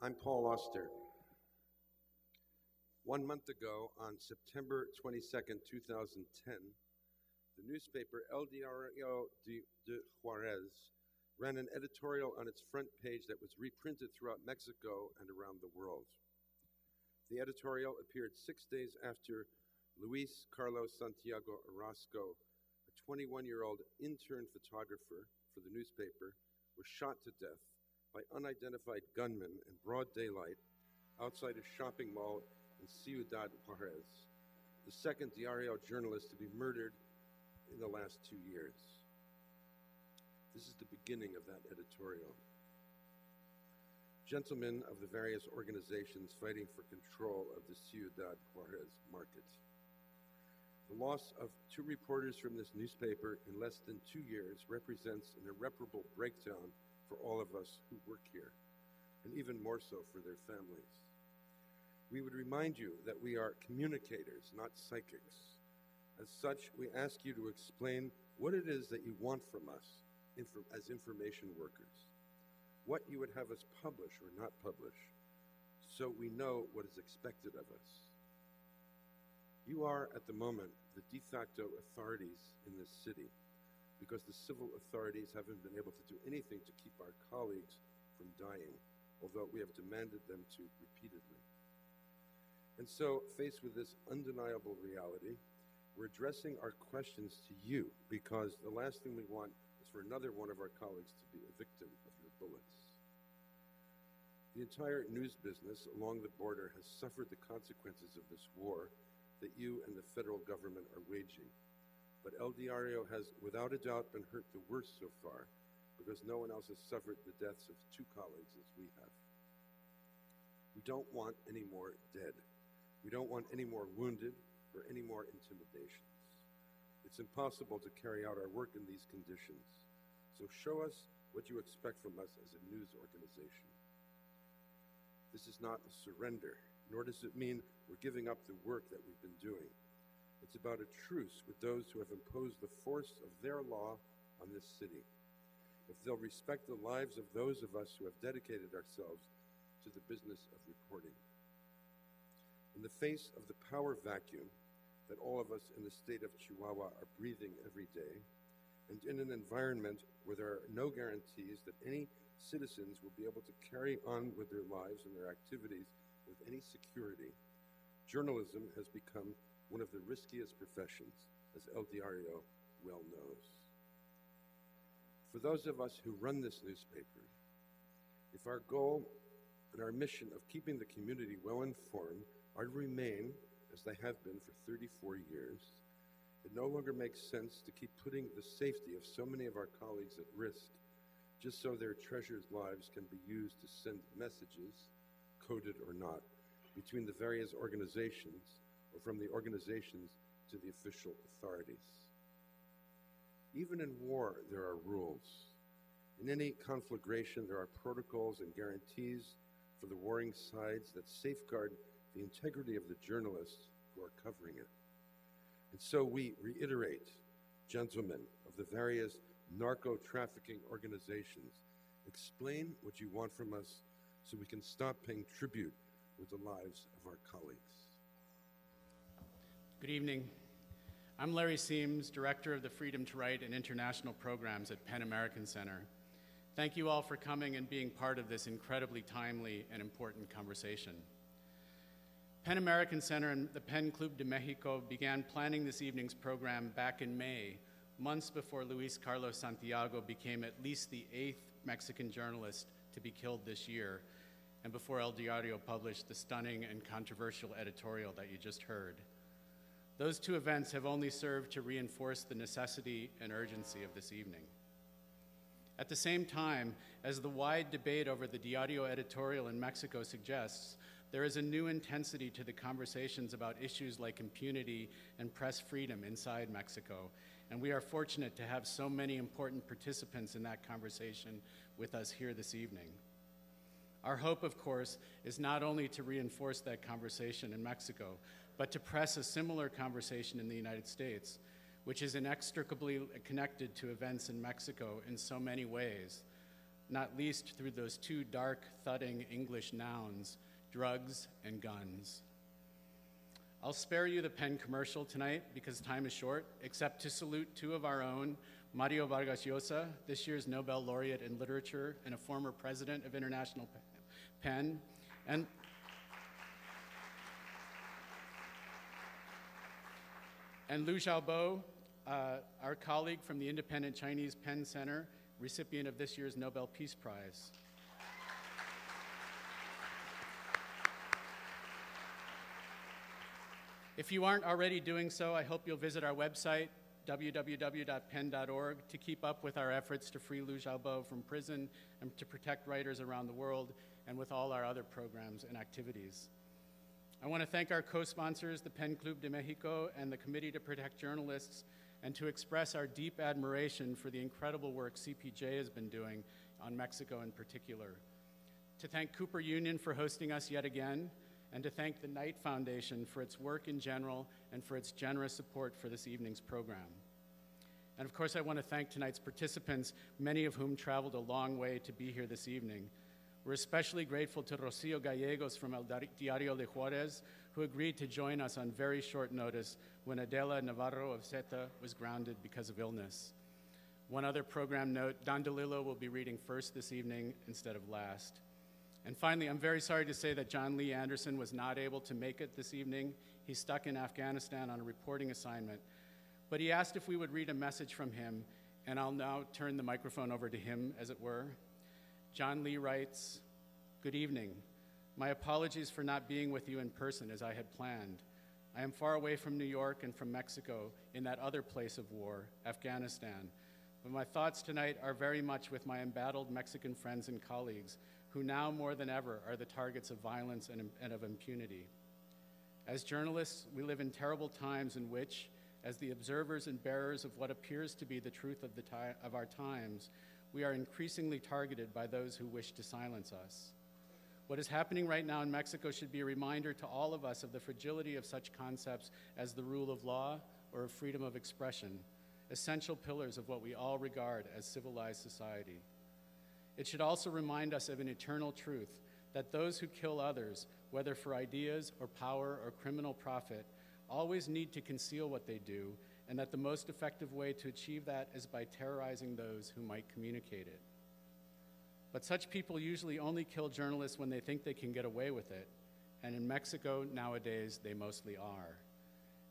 I'm Paul Auster. 1 month ago, on September 22nd, 2010, the newspaper El Diario de Juárez ran an editorial on its front page that was reprinted throughout Mexico and around the world. The editorial appeared 6 days after Luis Carlos Santiago Orozco, a 21-year-old intern photographer for the newspaper, was shot to death by unidentified gunmen in broad daylight outside a shopping mall in Ciudad Juárez, the second Diario journalist to be murdered in the last 2 years. This is the beginning of that editorial. Gentlemen of the various organizations fighting for control of the Ciudad Juárez market. The loss of 2 reporters from this newspaper in less than 2 years represents an irreparable breakdown for all of us who work here, and even more so for their families. We would remind you that we are communicators, not psychics. As such, we ask you to explain what it is that you want from us as information workers, what you would have us publish or not publish, so we know what is expected of us. You are, at the moment, the de facto authorities in this city, because the civil authorities haven't been able to do anything to keep our colleagues from dying, although we have demanded them to repeatedly. And so, faced with this undeniable reality, we're addressing our questions to you, because the last thing we want is for another one of our colleagues to be a victim of your bullets. The entire news business along the border has suffered the consequences of this war that you and the federal government are waging. But El Diario has, without a doubt, been hurt the worst so far, because no one else has suffered the deaths of 2 colleagues as we have. We don't want any more dead. We don't want any more wounded or any more intimidations. It's impossible to carry out our work in these conditions. So show us what you expect from us as a news organization. This is not a surrender, nor does it mean we're giving up the work that we've been doing. It's about a truce with those who have imposed the force of their law on this city. If they'll respect the lives of those of us who have dedicated ourselves to the business of reporting. In the face of the power vacuum that all of us in the state of Chihuahua are breathing every day, and in an environment where there are no guarantees that any citizens will be able to carry on with their lives and their activities with any security, journalism has become one of the riskiest professions, as El Diario well knows. For those of us who run this newspaper, if our goal and our mission of keeping the community well informed are to remain, as they have been for 34 years, it no longer makes sense to keep putting the safety of so many of our colleagues at risk, just so their treasured lives can be used to send messages, coded or not, between the various organizations, or from the organizations to the official authorities. Even in war, there are rules. In any conflagration, there are protocols and guarantees for the warring sides that safeguard the integrity of the journalists who are covering it. And so we reiterate, gentlemen of the various narco-trafficking organizations, explain what you want from us so we can stop paying tribute with the lives of our colleagues. Good evening. I'm Larry Seams, Director of the Freedom to Write and International Programs at PEN American Center. Thank you all for coming and being part of this incredibly timely and important conversation. PEN American Center and the PEN Club de Mexico began planning this evening's program back in May, months before Luis Carlos Santiago became at least the 8th Mexican journalist to be killed this year, and before El Diario published the stunning and controversial editorial that you just heard. Those 2 events have only served to reinforce the necessity and urgency of this evening. At the same time, as the wide debate over the Diario editorial in Mexico suggests, there is a new intensity to the conversations about issues like impunity and press freedom inside Mexico, and we are fortunate to have so many important participants in that conversation with us here this evening. Our hope, of course, is not only to reinforce that conversation in Mexico, but to press a similar conversation in the United States, which is inextricably connected to events in Mexico in so many ways, not least through those two dark, thudding English nouns, drugs and guns. I'll spare you the pen commercial tonight because time is short, except to salute two of our own, Mario Vargas Llosa, this year's Nobel laureate in literature and a former president of International PEN, and Liu Xiaobo, our colleague from the Independent Chinese PEN Center, recipient of this year's Nobel Peace Prize. If you aren't already doing so, I hope you'll visit our website, www.pen.org, to keep up with our efforts to free Liu Xiaobo from prison and to protect writers around the world, and with all our other programs and activities. I want to thank our co-sponsors, the PEN Club de Mexico and the Committee to Protect Journalists, and to express our deep admiration for the incredible work CPJ has been doing on Mexico in particular. To thank Cooper Union for hosting us yet again, and to thank the Knight Foundation for its work in general and for its generous support for this evening's program. And of course, I want to thank tonight's participants, many of whom traveled a long way to be here this evening. We're especially grateful to Rocio Gallegos from Diario de Juárez, who agreed to join us on very short notice when Adela Navarro of Zeta was grounded because of illness. One other program note, Don DeLillo will be reading first this evening instead of last. And finally, I'm very sorry to say that John Lee Anderson was not able to make it this evening. He's stuck in Afghanistan on a reporting assignment. But he asked if we would read a message from him, and I'll now turn the microphone over to him, as it were. John Lee writes, "Good evening. My apologies for not being with you in person as I had planned. I am far away from New York and from Mexico in that other place of war, Afghanistan. But my thoughts tonight are very much with my embattled Mexican friends and colleagues, who now more than ever are the targets of violence and of impunity. As journalists, we live in terrible times in which, as the observers and bearers of what appears to be the truth of our times, we are increasingly targeted by those who wish to silence us. What is happening right now in Mexico should be a reminder to all of us of the fragility of such concepts as the rule of law or of freedom of expression, essential pillars of what we all regard as civilized society. It should also remind us of an eternal truth, that those who kill others, whether for ideas or power or criminal profit, always need to conceal what they do, and that the most effective way to achieve that is by terrorizing those who might communicate it. But such people usually only kill journalists when they think they can get away with it, and in Mexico nowadays they mostly are.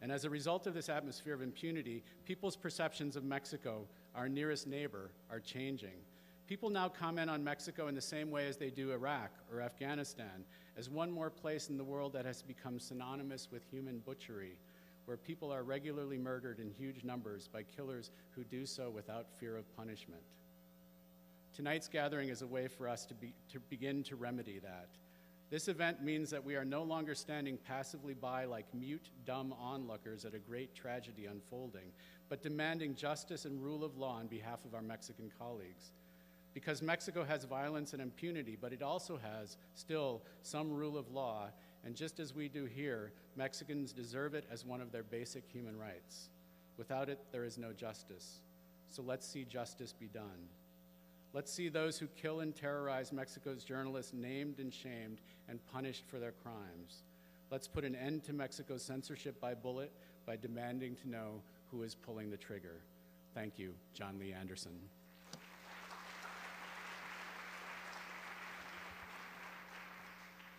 And as a result of this atmosphere of impunity, people's perceptions of Mexico, our nearest neighbor, are changing. People now comment on Mexico in the same way as they do Iraq or Afghanistan, as one more place in the world that has become synonymous with human butchery, where people are regularly murdered in huge numbers by killers who do so without fear of punishment. Tonight's gathering is a way for us to begin to remedy that. This event means that we are no longer standing passively by like mute, dumb onlookers at a great tragedy unfolding, but demanding justice and rule of law on behalf of our Mexican colleagues. Because Mexico has violence and impunity, but it also has, still, some rule of law, and just as we do here, Mexicans deserve it as one of their basic human rights. Without it, there is no justice. So let's see justice be done. Let's see those who kill and terrorize Mexico's journalists named and shamed and punished for their crimes. Let's put an end to Mexico's censorship by bullet by demanding to know who is pulling the trigger. Thank you, John Lee Anderson.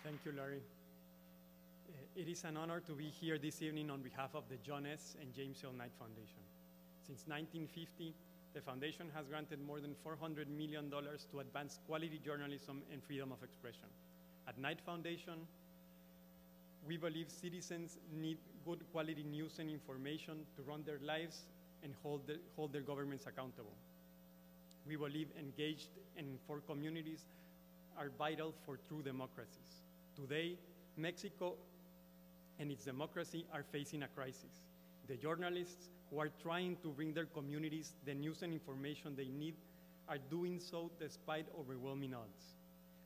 Thank you, Larry. It is an honor to be here this evening on behalf of the John S. and James L. Knight Foundation. Since 1950, the foundation has granted more than $400 million to advance quality journalism and freedom of expression. At Knight Foundation, we believe citizens need good quality news and information to run their lives and hold their governments accountable. We believe engaged and informed communities are vital for true democracies. Today, Mexico and its democracy are facing a crisis. The journalists who are trying to bring their communities the news and information they need are doing so despite overwhelming odds.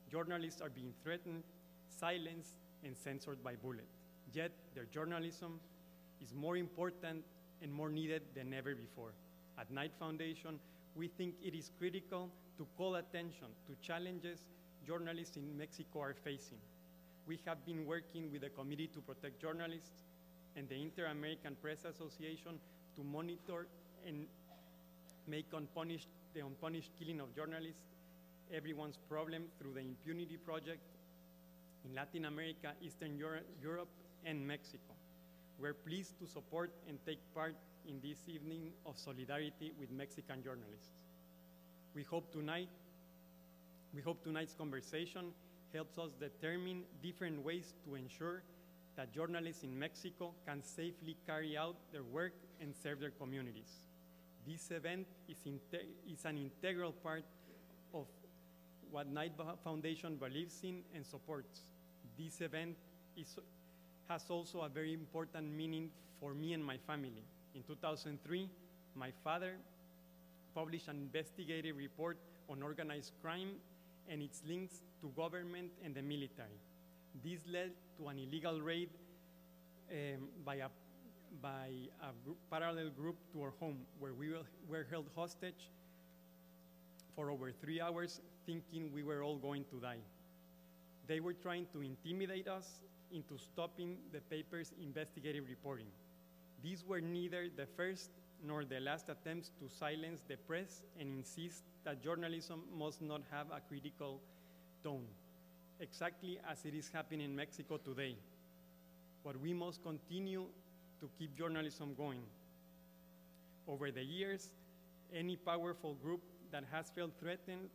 Journalists are being threatened, silenced, and censored by bullet. Yet their journalism is more important and more needed than ever before. At Knight Foundation, we think it is critical to call attention to challenges journalists in Mexico are facing. We have been working with the Committee to Protect Journalists and the Inter-American Press Association to monitor and make the unpunished killing of journalists everyone's problem through the Impunity Project in Latin America, Eastern Europe, and Mexico. We're pleased to support and take part in this evening of solidarity with Mexican journalists. We hope tonight's conversation helps us determine different ways to ensure that journalists in Mexico can safely carry out their work and serve their communities. This event is an integral part of what Knight Foundation believes in and supports. This event has also a very important meaning for me and my family. In 2003, my father published an investigative report on organized crime and its links to government and the military. This led to an illegal raid by a parallel group to our home, where we were held hostage for over 3 hours, thinking we were all going to die. They were trying to intimidate us into stopping the paper's investigative reporting. These were neither the first nor the last attempts to silence the press and insist that journalism must not have a critical tone, exactly as it is happening in Mexico today. But we must continue to keep journalism going. Over the years, any powerful group that has felt threatened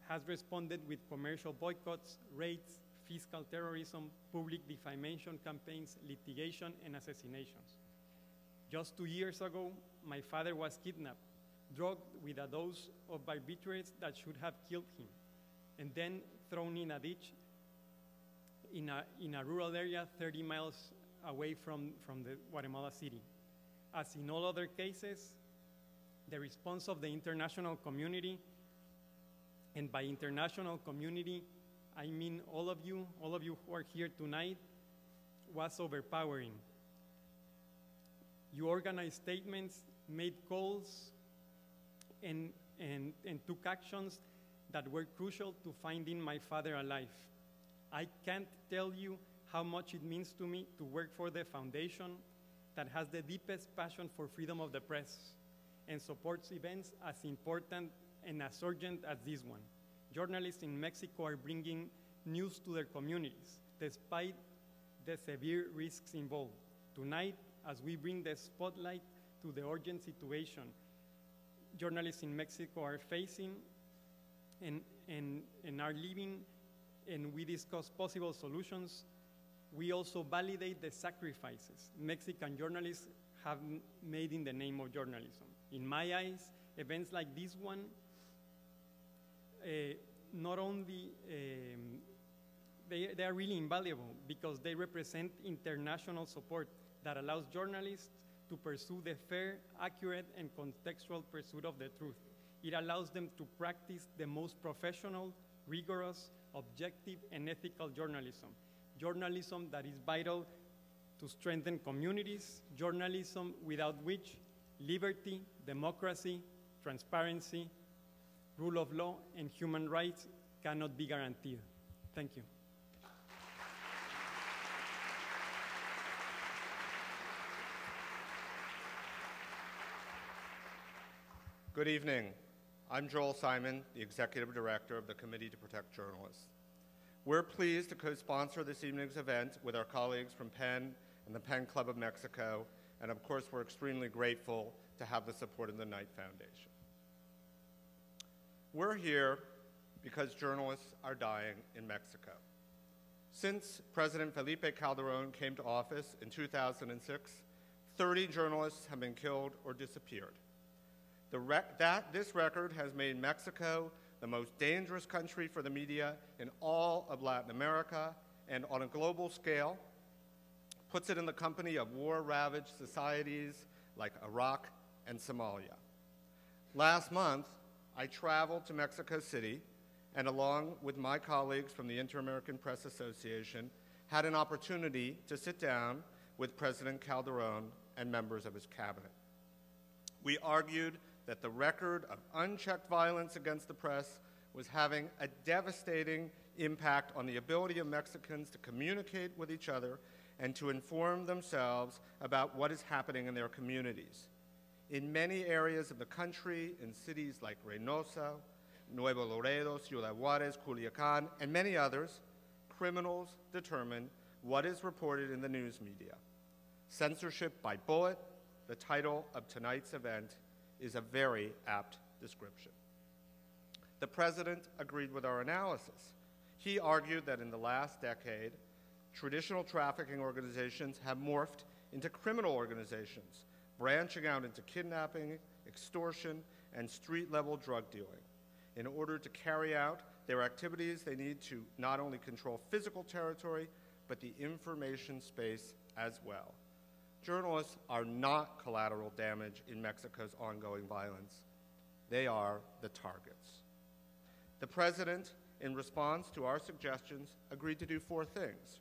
has responded with commercial boycotts, raids, fiscal terrorism, public defamation campaigns, litigation, and assassinations. Just 2 years ago, my father was kidnapped, drugged with a dose of barbiturates that should have killed him, and then thrown in a ditch in a rural area 30 miles away from the Guatemala City. As in all other cases, the response of the international community, and by international community, I mean all of you who are here tonight, was overpowering. You organized statements, made calls, and took actions that were crucial to finding my father alive. I can't tell you how much it means to me to work for the foundation that has the deepest passion for freedom of the press and supports events as important and as urgent as this one. Journalists in Mexico are bringing news to their communities, despite the severe risks involved. Tonight, as we bring the spotlight to the urgent situation journalists in Mexico are facing and are living, and we discuss possible solutions, we also validate the sacrifices Mexican journalists have made in the name of journalism. In my eyes, events like this one not only they are really invaluable because they represent international support that allows journalists to pursue the fair, accurate, and contextual pursuit of the truth. It allows them to practice the most professional, rigorous, objective, and ethical journalism. Journalism that is vital to strengthen communities, journalism without which liberty, democracy, transparency, rule of law, and human rights cannot be guaranteed. Thank you. Good evening. I'm Joel Simon, the Executive Director of the Committee to Protect Journalists. We're pleased to co-sponsor this evening's event with our colleagues from PEN and the PEN Club of Mexico, and of course we're extremely grateful to have the support of the Knight Foundation. We're here because journalists are dying in Mexico. Since President Felipe Calderón came to office in 2006, 30 journalists have been killed or disappeared. This record has made Mexico the most dangerous country for the media in all of Latin America, and on a global scale, puts it in the company of war-ravaged societies like Iraq and Somalia. Last month, I traveled to Mexico City, and along with my colleagues from the Inter-American Press Association, had an opportunity to sit down with President Calderón and members of his cabinet. We argued that the record of unchecked violence against the press was having a devastating impact on the ability of Mexicans to communicate with each other and to inform themselves about what is happening in their communities. In many areas of the country, in cities like Reynosa, Nuevo Laredo, Ciudad Juárez, Culiacán, and many others, criminals determine what is reported in the news media. Censorship by bullet, the title of tonight's event, is a very apt description. The president agreed with our analysis. He argued that in the last decade, traditional trafficking organizations have morphed into criminal organizations, branching out into kidnapping, extortion, and street-level drug dealing. In order to carry out their activities, they need to not only control physical territory, but the information space as well. Journalists are not collateral damage in Mexico's ongoing violence. They are the targets. The president, in response to our suggestions, agreed to do 4 things: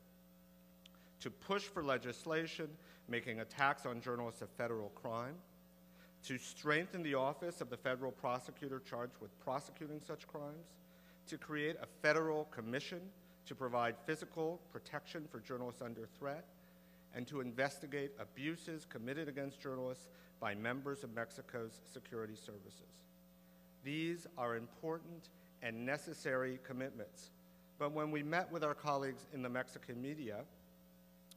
to push for legislation making attacks on journalists a federal crime, to strengthen the office of the federal prosecutor charged with prosecuting such crimes, to create a federal commission to provide physical protection for journalists under threat, and to investigate abuses committed against journalists by members of Mexico's security services. These are important and necessary commitments, but when we met with our colleagues in the Mexican media,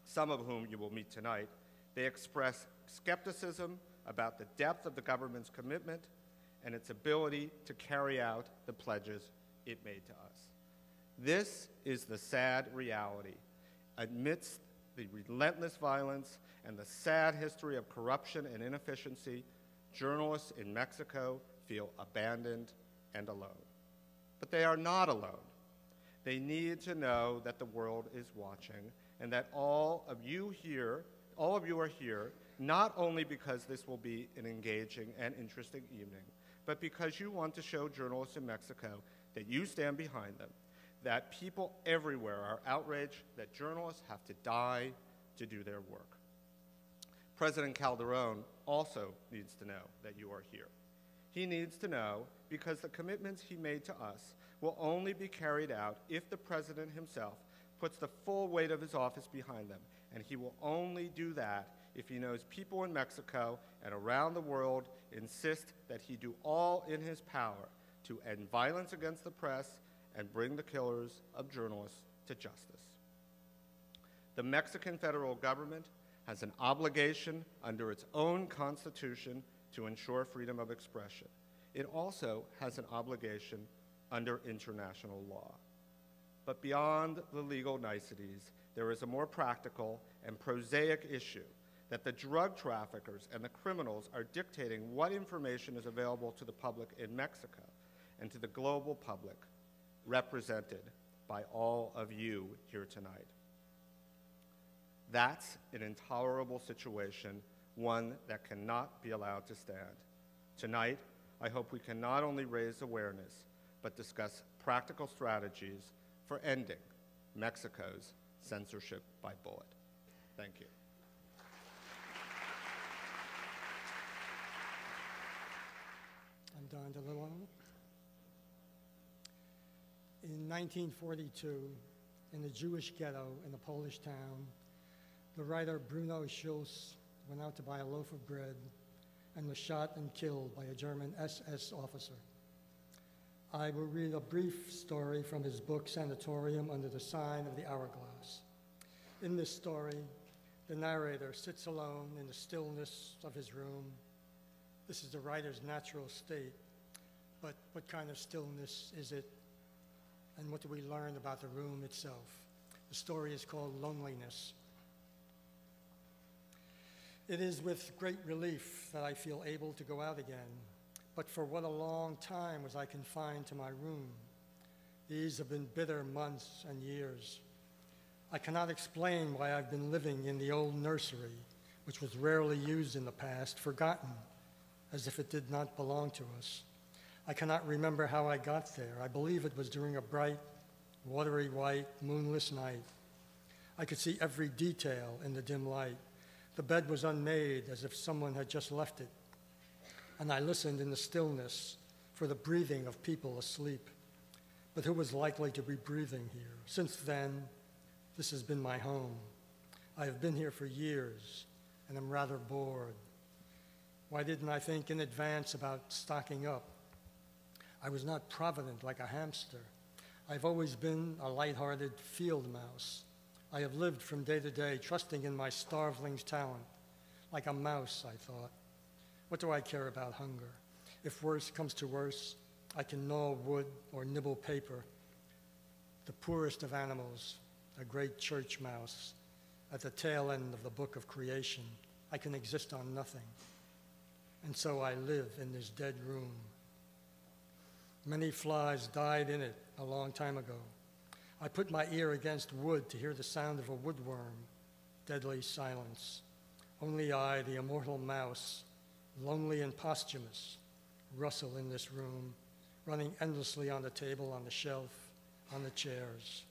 some of whom you will meet tonight, they expressed skepticism about the depth of the government's commitment and its ability to carry out the pledges it made to us. This is the sad reality. Amidst the relentless violence and the sad history of corruption and inefficiency, journalists in Mexico feel abandoned and alone. But they are not alone. They need to know that the world is watching and that all of you are here not only because this will be an engaging and interesting evening, but because you want to show journalists in Mexico that you stand behind them, that people everywhere are outraged that journalists have to die to do their work. President Calderón also needs to know that you are here. He needs to know because the commitments he made to us will only be carried out if the president himself puts the full weight of his office behind them, and he will only do that if he knows people in Mexico and around the world insist that he do all in his power to end violence against the press and bring the killers of journalists to justice. The Mexican federal government has an obligation under its own constitution to ensure freedom of expression. It also has an obligation under international law. But beyond the legal niceties, there is a more practical and prosaic issue that the drug traffickers and the criminals are dictating what information is available to the public in Mexico and to the global public, represented by all of you here tonight. That's an intolerable situation, one that cannot be allowed to stand. Tonight, I hope we can not only raise awareness, but discuss practical strategies for ending Mexico's censorship by bullet. Thank you. I'm Don DeLillo. In 1942, in the Jewish ghetto in a Polish town, the writer Bruno Schulz went out to buy a loaf of bread and was shot and killed by a German SS officer. I will read a brief story from his book, Sanatorium Under the Sign of the Hourglass. In this story, the narrator sits alone in the stillness of his room. This is the writer's natural state, but what kind of stillness is it? And what do we learn about the room itself? The story is called Loneliness. It is with great relief that I feel able to go out again, but for what a long time was I confined to my room. These have been bitter months and years. I cannot explain why I've been living in the old nursery, which was rarely used in the past, forgotten, as if it did not belong to us. I cannot remember how I got there. I believe it was during a bright, watery white, moonless night. I could see every detail in the dim light. The bed was unmade, as if someone had just left it. and I listened in the stillness for the breathing of people asleep. But who was likely to be breathing here? Since then, this has been my home. I have been here for years, and am rather bored. Why didn't I think in advance about stocking up? I was not provident like a hamster. I've always been a light-hearted field mouse. I have lived from day to day, trusting in my starveling's talent. Like a mouse, I thought. What do I care about hunger? If worse comes to worse, I can gnaw wood or nibble paper. The poorest of animals, a great church mouse, at the tail end of the book of creation. I can exist on nothing. And so I live in this dead room. Many flies died in it a long time ago. I put my ear against wood to hear the sound of a woodworm. Deadly silence. Only I, the immortal mouse, lonely and posthumous, rustle in this room, running endlessly on the table, on the shelf, on the chairs.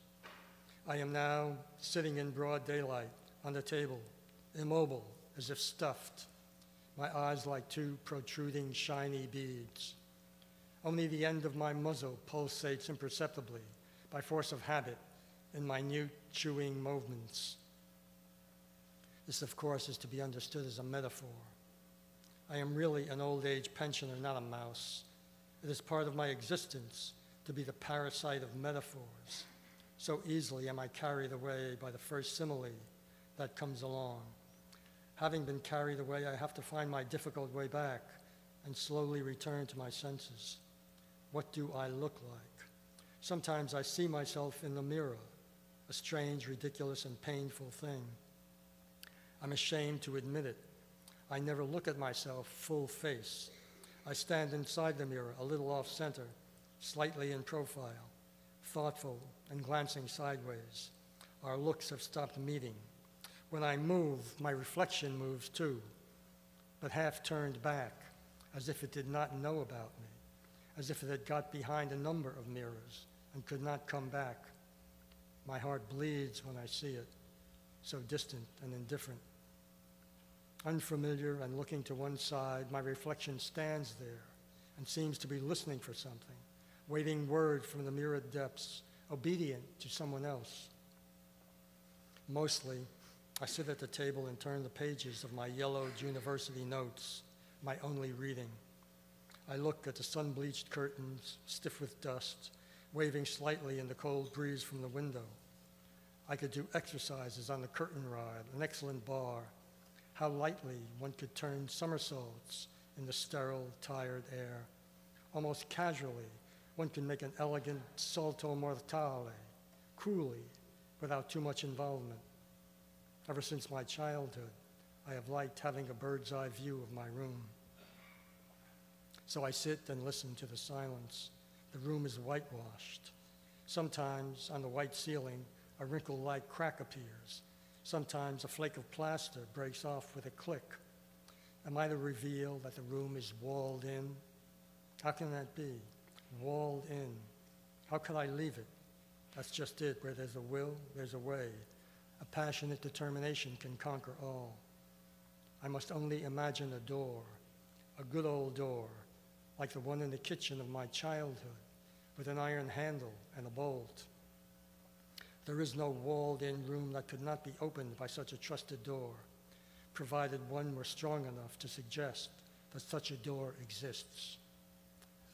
I am now sitting in broad daylight on the table, immobile, as if stuffed, my eyes like two protruding shiny beads. Only the end of my muzzle pulsates imperceptibly by force of habit in minute chewing movements. This, of course, is to be understood as a metaphor. I am really an old age pensioner, not a mouse. It is part of my existence to be the parasite of metaphors. So easily am I carried away by the first simile that comes along. Having been carried away, I have to find my difficult way back and slowly return to my senses. What do I look like? Sometimes I see myself in the mirror, a strange, ridiculous, and painful thing. I'm ashamed to admit it. I never look at myself full face. I stand inside the mirror, a little off center, slightly in profile, thoughtful and glancing sideways. Our looks have stopped meeting. When I move, my reflection moves too, but half turned back, as if it did not know about me, as if it had got behind a number of mirrors and could not come back. My heart bleeds when I see it, so distant and indifferent. Unfamiliar and looking to one side, my reflection stands there and seems to be listening for something, waiting word from the mirrored depths, obedient to someone else. Mostly, I sit at the table and turn the pages of my yellowed university notes, my only reading. I look at the sun-bleached curtains, stiff with dust, waving slightly in the cold breeze from the window. I could do exercises on the curtain rod, an excellent bar. How lightly one could turn somersaults in the sterile, tired air. Almost casually, one can make an elegant salto mortale, coolly, without too much involvement. Ever since my childhood, I have liked having a bird's eye view of my room. So I sit and listen to the silence. The room is whitewashed. Sometimes on the white ceiling, a wrinkle-like crack appears. Sometimes a flake of plaster breaks off with a click. Am I to reveal that the room is walled in? How can that be? Walled in. How could I leave it? That's just it. Where there's a will, there's a way. A passionate determination can conquer all. I must only imagine a door, a good old door, like the one in the kitchen of my childhood, with an iron handle and a bolt. There is no walled-in room that could not be opened by such a trusted door, provided one were strong enough to suggest that such a door exists.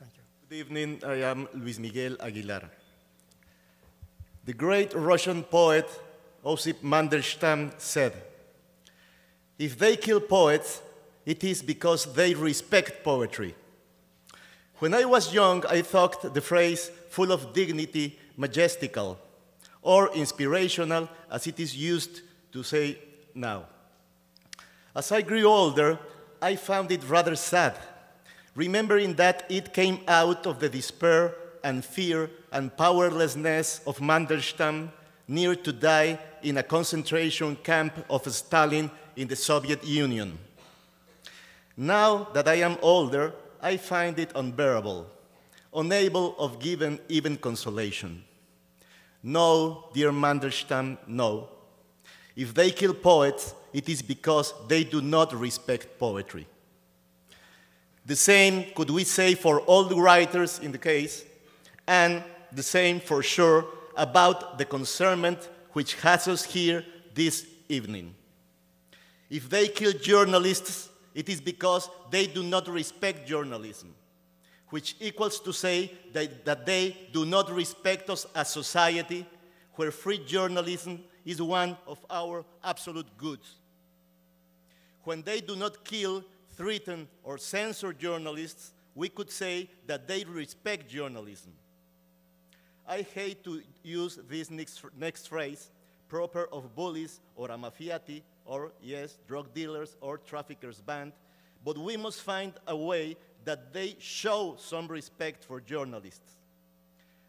Thank you. Good evening, I am Luis Miguel Aguilar. The great Russian poet Osip Mandelstam said, "If they kill poets, it is because they respect poetry." When I was young, I thought the phrase full of dignity majestical, or inspirational, as it is used to say now. As I grew older, I found it rather sad, remembering that it came out of the despair and fear and powerlessness of Mandelstam, near to die in a concentration camp of Stalin in the Soviet Union. Now that I am older, I find it unbearable, unable of giving even consolation. No, dear Mandelstam, no. If they kill poets, it is because they do not respect poetry. The same could we say for all the writers in the case, and the same for sure about the concernment which has us here this evening. If they kill journalists, it is because they do not respect journalism, which equals to say that they do not respect us as society, where free journalism is one of our absolute goods. When they do not kill, threaten, or censor journalists, we could say that they respect journalism. I hate to use this next phrase, proper of bullies or a mafiati, or yes, drug dealers or traffickers band, but we must find a way that they show some respect for journalists.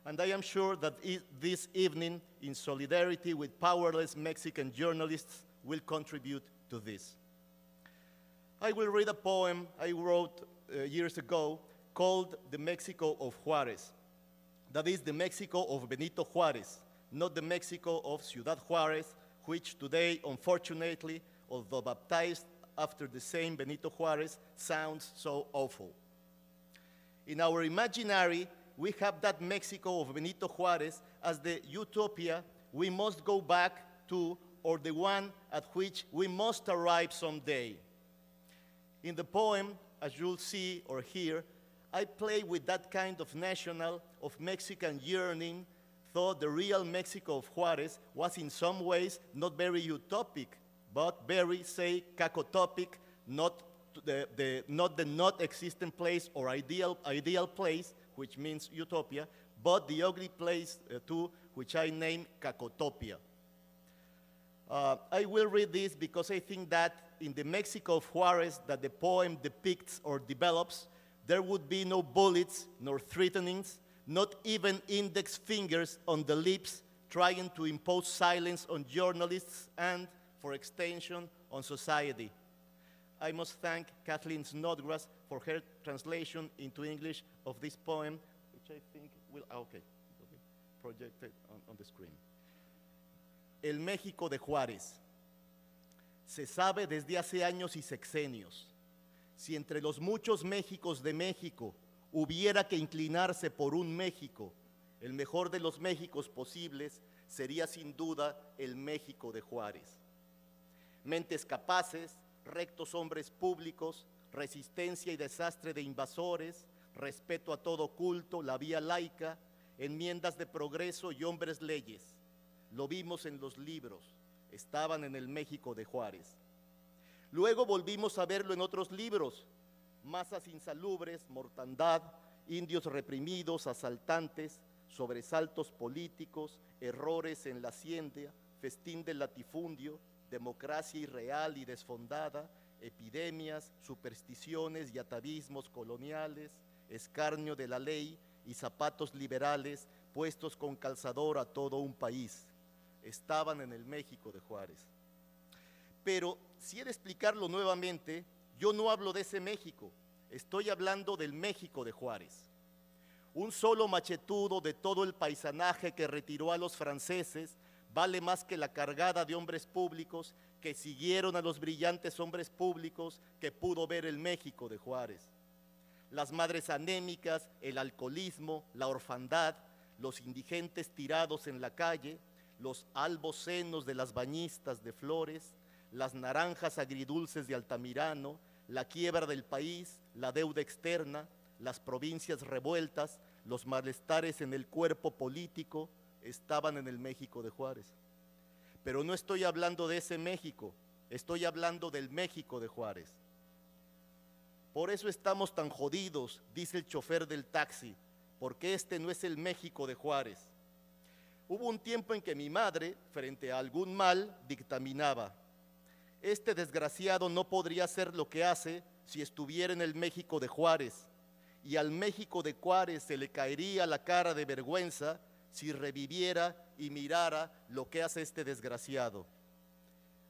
And I am sure that this evening, in solidarity with powerless Mexican journalists, will contribute to this. I will read a poem I wrote years ago called The Mexico of Juárez. That is the Mexico of Benito Juárez, not the Mexico of Ciudad Juárez, which today, unfortunately, although baptized after the same Benito Juárez, sounds so awful. In our imaginary, we have that Mexico of Benito Juárez as the utopia we must go back to, or the one at which we must arrive someday. In the poem, as you'll see or hear, I play with that kind of national, of Mexican yearning, though the real Mexico of Juárez was in some ways not very utopic, but very, say, cacotopic, not the not existent place or ideal place, which means utopia, but the ugly place too, which I name cacotopia. I will read this because I think that in the Mexico of Juárez that the poem depicts or develops, there would be no bullets nor threatenings, not even index fingers on the lips trying to impose silence on journalists and, for extension, on society. I must thank Kathleen Snodgrass for her translation into English of this poem, which I think will, okay, projected on the screen. El México de Juárez. Se sabe desde hace años y sexenios, si entre los muchos Méxicos de México hubiera que inclinarse por un México, el mejor de los Méxicos posibles sería sin duda el México de Juárez. Mentes capaces, rectos hombres públicos, resistencia y desastre de invasores, respeto a todo culto, la vía laica, enmiendas de progreso y hombres leyes. Lo vimos en los libros, estaban en el México de Juárez. Luego volvimos a verlo en otros libros, masas insalubres, mortandad, indios reprimidos, asaltantes, sobresaltos políticos, errores en la hacienda, festín del latifundio, democracia irreal y desfondada, epidemias, supersticiones y atavismos coloniales, escarnio de la ley y zapatos liberales puestos con calzador a todo un país. Estaban en el México de Juárez. Pero si he de explicarlo nuevamente, yo no hablo de ese México, estoy hablando del México de Juárez. Un solo machetudo de todo el paisanaje que retiró a los franceses vale más que la cargada de hombres públicos que siguieron a los brillantes hombres públicos que pudo ver el México de Juárez. Las madres anémicas, el alcoholismo, la orfandad, los indigentes tirados en la calle, los albos senos de las bañistas de Flores, las naranjas agridulces de Altamirano, la quiebra del país, la deuda externa, las provincias revueltas, los malestares en el cuerpo político, estaban en el México de Juárez. Pero no estoy hablando de ese México, estoy hablando del México de Juárez. Por eso estamos tan jodidos, dice el chofer del taxi, porque este no es el México de Juárez. Hubo un tiempo en que mi madre, frente a algún mal, dictaminaba: este desgraciado no podría hacer lo que hace si estuviera en el México de Juárez, y al México de Juárez se le caería la cara de vergüenza si reviviera y mirara lo que hace este desgraciado.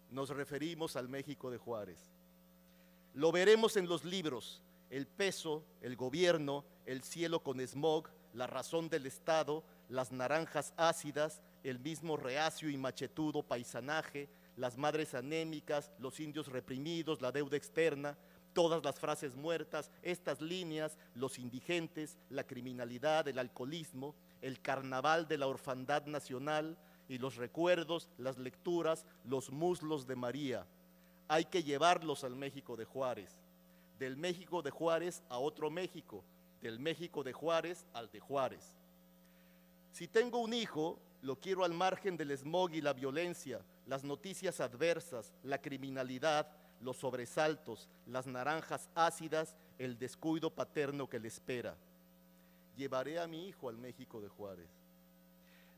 Nos referimos al México de Juárez. Lo veremos en los libros: el peso, el gobierno, el cielo con smog, la razón del Estado, las naranjas ácidas, el mismo reacio y machetudo paisanaje, las madres anémicas, los indios reprimidos, la deuda externa, todas las frases muertas, estas líneas, los indigentes, la criminalidad, el alcoholismo, el carnaval de la orfandad nacional y los recuerdos, las lecturas, los muslos de María. Hay que llevarlos al México de Juárez, del México de Juárez a otro México, del México de Juárez al de Juárez. Si tengo un hijo, lo quiero al margen del smog y la violencia, las noticias adversas, la criminalidad, los sobresaltos, las naranjas ácidas, el descuido paterno que le espera. Llevaré a mi hijo al México de Juárez.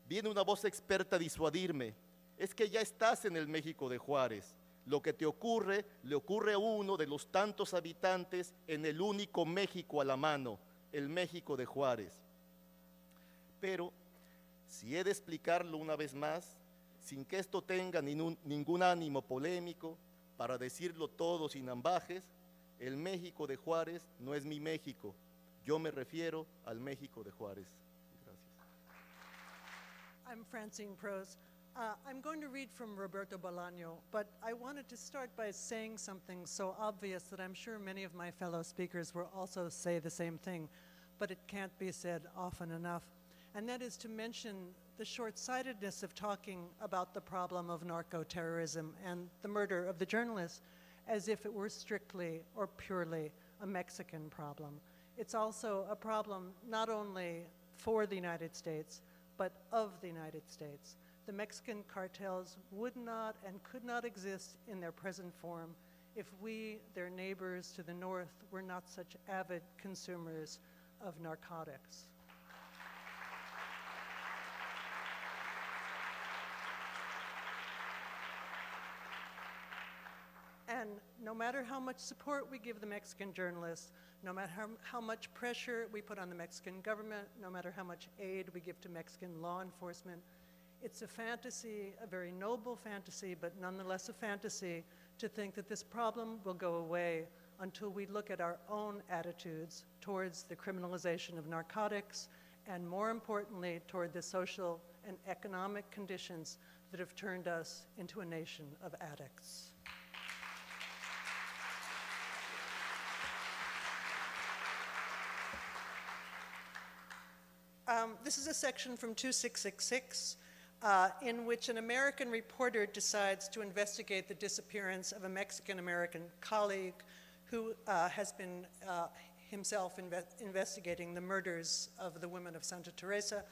Viene una voz experta a disuadirme. Es que ya estás en el México de Juárez. Lo que te ocurre, le ocurre a uno de los tantos habitantes en el único México a la mano, el México de Juárez. Pero, si he de explicarlo una vez más, sin que esto tenga ningún ánimo polémico, para decirlo todo sin ambajes, el México de Juárez no es mi México. Yo me refiero al México de Juárez. Gracias. I'm Francine Prose. I'm going to read from Roberto Bolaño, but I wanted to start by saying something so obvious that I'm sure many of my fellow speakers will also say the same thing, but it can't be said often enough. And that is to mention the short-sightedness of talking about the problem of narco-terrorism and the murder of the journalists as if it were strictly or purely a Mexican problem. It's also a problem not only for the United States, but of the United States. The Mexican cartels would not and could not exist in their present form if we, their neighbors to the north, were not such avid consumers of narcotics. And no matter how much support we give the Mexican journalists, no matter how much pressure we put on the Mexican government, no matter how much aid we give to Mexican law enforcement, it's a fantasy, a very noble fantasy, but nonetheless a fantasy, to think that this problem will go away until we look at our own attitudes towards the criminalization of narcotics, and more importantly, toward the social and economic conditions that have turned us into a nation of addicts. This is a section from 2666 in which an American reporter decides to investigate the disappearance of a Mexican-American colleague who has been himself investigating the murders of the women of Santa Teresa.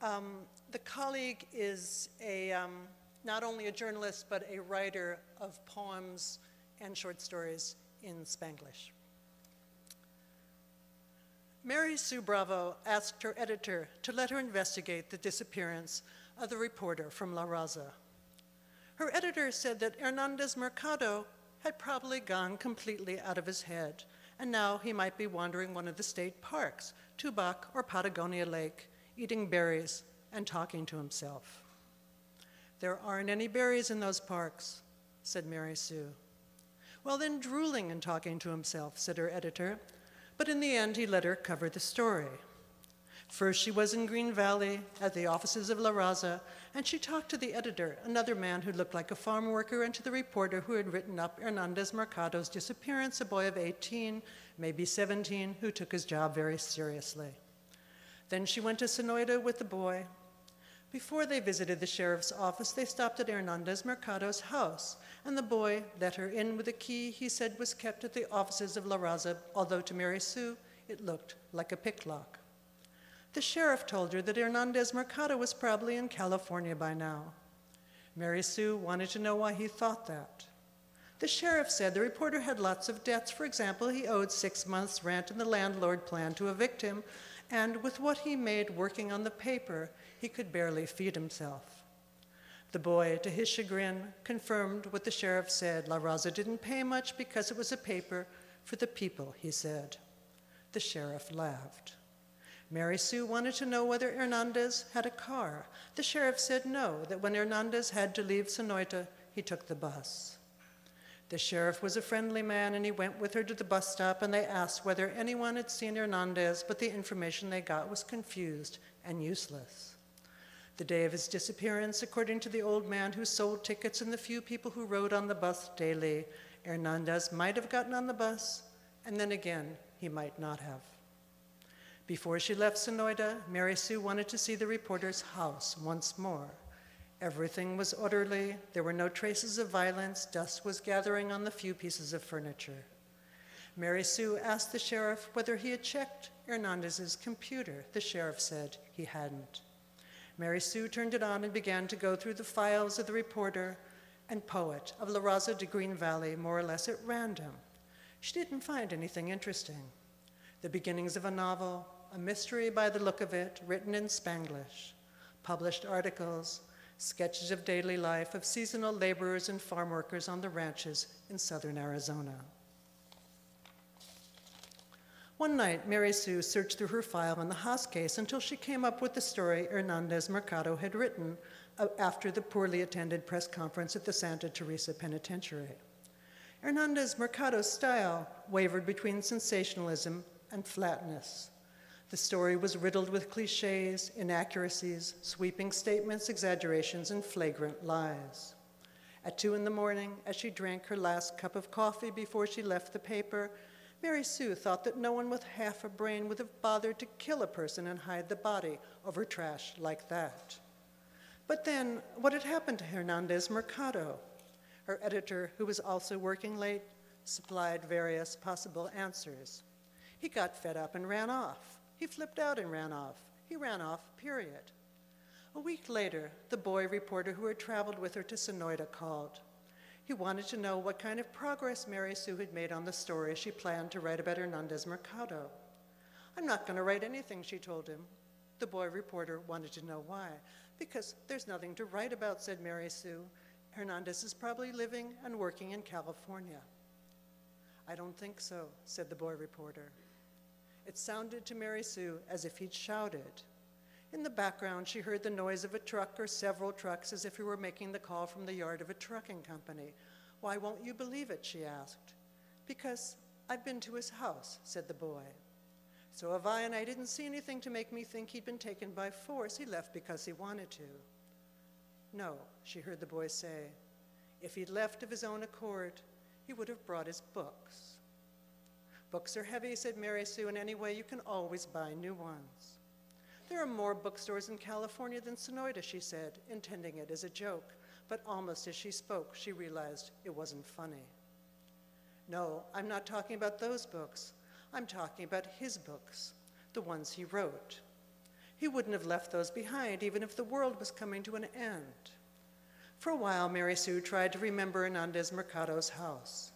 The colleague is not only a journalist, but a writer of poems and short stories in Spanglish. Mary Sue Bravo asked her editor to let her investigate the disappearance of the reporter from La Raza. Her editor said that Hernandez Mercado had probably gone completely out of his head, and now he might be wandering one of the state parks, Tubac or Patagonia Lake, eating berries and talking to himself. There aren't any berries in those parks, said Mary Sue. Well, then drooling and talking to himself, said her editor. But in the end, he let her cover the story. First, she was in Green Valley at the offices of La Raza, and she talked to the editor, another man who looked like a farm worker, and to the reporter who had written up Hernandez Mercado's disappearance, a boy of 18, maybe 17, who took his job very seriously. Then she went to Sonoita with the boy. Before they visited the sheriff's office, they stopped at Hernandez Mercado's house, and the boy let her in with a key he said was kept at the offices of La Raza, although to Mary Sue, it looked like a picklock. The sheriff told her that Hernandez Mercado was probably in California by now. Mary Sue wanted to know why he thought that. The sheriff said the reporter had lots of debts. For example, he owed 6 months' rent and the landlord planned to evict him, and with what he made working on the paper, he could barely feed himself. The boy, to his chagrin, confirmed what the sheriff said. La Raza didn't pay much because it was a paper for the people, he said. The sheriff laughed. Mary Sue wanted to know whether Hernandez had a car. The sheriff said no, that when Hernandez had to leave Sonoita, he took the bus. The sheriff was a friendly man, and he went with her to the bus stop, and they asked whether anyone had seen Hernandez, but the information they got was confused and useless. The day of his disappearance, according to the old man who sold tickets and the few people who rode on the bus daily, Hernandez might have gotten on the bus, and then again, he might not have. Before she left Sonoyta, Mary Sue wanted to see the reporter's house once more. Everything was orderly, there were no traces of violence, dust was gathering on the few pieces of furniture. Mary Sue asked the sheriff whether he had checked Hernandez's computer. The sheriff said he hadn't. Mary Sue turned it on and began to go through the files of the reporter and poet of La Raza de Green Valley more or less at random. She didn't find anything interesting. The beginnings of a novel, a mystery by the look of it, written in Spanglish, published articles, sketches of daily life of seasonal laborers and farm workers on the ranches in southern Arizona. One night, Mary Sue searched through her file in the Haas case until she came up with the story Hernandez Mercado had written after the poorly attended press conference at the Santa Teresa Penitentiary. Hernandez Mercado's style wavered between sensationalism and flatness. The story was riddled with cliches, inaccuracies, sweeping statements, exaggerations, and flagrant lies. At 2 a.m, as she drank her last cup of coffee before she left the paper, Mary Sue thought that no one with half a brain would have bothered to kill a person and hide the body over trash like that. But then, what had happened to Hernandez Mercado? Her editor, who was also working late, supplied various possible answers. He got fed up and ran off. He flipped out and ran off. He ran off, period. A week later, the boy reporter who had traveled with her to Sonoyta called. He wanted to know what kind of progress Mary Sue had made on the story she planned to write about Hernandez Mercado. "I'm not going to write anything," she told him. The boy reporter wanted to know why. "Because there's nothing to write about," said Mary Sue. "Hernandez is probably living and working in California." "I don't think so," said the boy reporter. It sounded to Mary Sue as if he'd shouted. In the background, she heard the noise of a truck or several trucks as if he were making the call from the yard of a trucking company. "Why won't you believe it?" she asked. "Because I've been to his house," said the boy. "So have I, and I didn't see anything to make me think he'd been taken by force. He left because he wanted to." "No," she heard the boy say. "If he'd left of his own accord, he would have brought his books." "Books are heavy," said Mary Sue, "and anyway, you can always buy new ones." "There are more bookstores in California than Sonoyta," she said, intending it as a joke, but almost as she spoke, she realized it wasn't funny. "No, I'm not talking about those books. I'm talking about his books, the ones he wrote. He wouldn't have left those behind, even if the world was coming to an end." For a while, Mary Sue tried to remember Hernandez Mercado's house.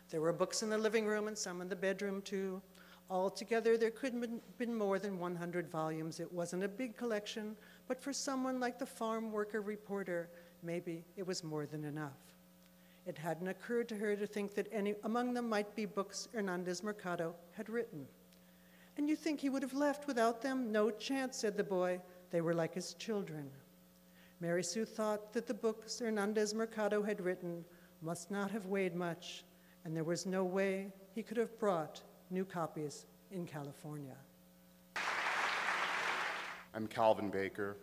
There were books in the living room and some in the bedroom, too. Altogether, there couldn't have been more than 100 volumes. It wasn't a big collection, but for someone like the farm worker reporter, maybe it was more than enough. It hadn't occurred to her to think that any among them might be books Hernandez Mercado had written. "And you think he would have left without them?" "No chance," said the boy. "They were like his children." Mary Sue thought that the books Hernandez Mercado had written must not have weighed much, and there was no way he could have brought new copies in California. I'm Calvin Baker.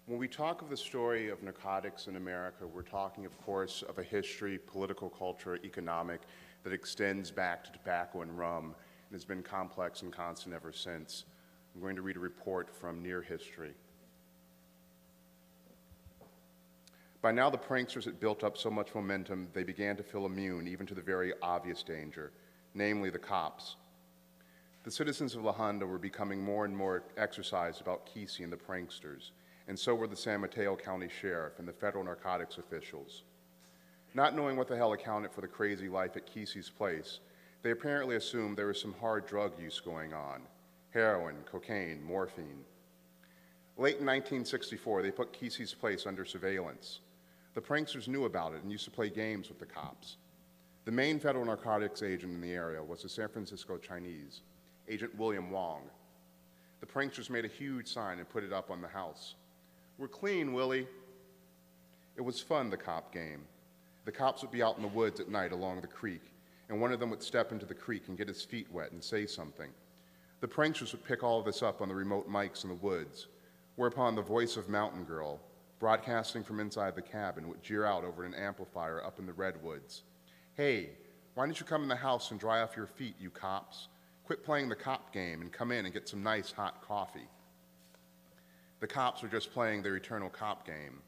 When we talk of the story of narcotics in America, we're talking, of course, of a history, political culture, economic, that extends back to tobacco and rum and has been complex and constant ever since. I'm going to read a report from Near History. By now, the pranksters had built up so much momentum, they began to feel immune even to the very obvious danger, namely the cops. The citizens of La Honda were becoming more and more exercised about Kesey and the pranksters, and so were the San Mateo County Sheriff and the federal narcotics officials. Not knowing what the hell accounted for the crazy life at Kesey's place, they apparently assumed there was some hard drug use going on: heroin, cocaine, morphine. Late in 1964, they put Kesey's place under surveillance. The pranksters knew about it and used to play games with the cops. The main federal narcotics agent in the area was the San Francisco Chinese, Agent William Wong. The pranksters made a huge sign and put it up on the house. "We're clean, Willie." It was fun, the cop game. The cops would be out in the woods at night along the creek, and one of them would step into the creek and get his feet wet and say something. The pranksters would pick all of this up on the remote mics in the woods, whereupon the voice of Mountain Girl, broadcasting from inside the cabin, would jeer out over an amplifier up in the redwoods, Hey, why don't you come in the house and dry off your feet, you cops? Quit playing the cop game and come in and get some nice hot coffee. The cops were just playing their eternal cop game.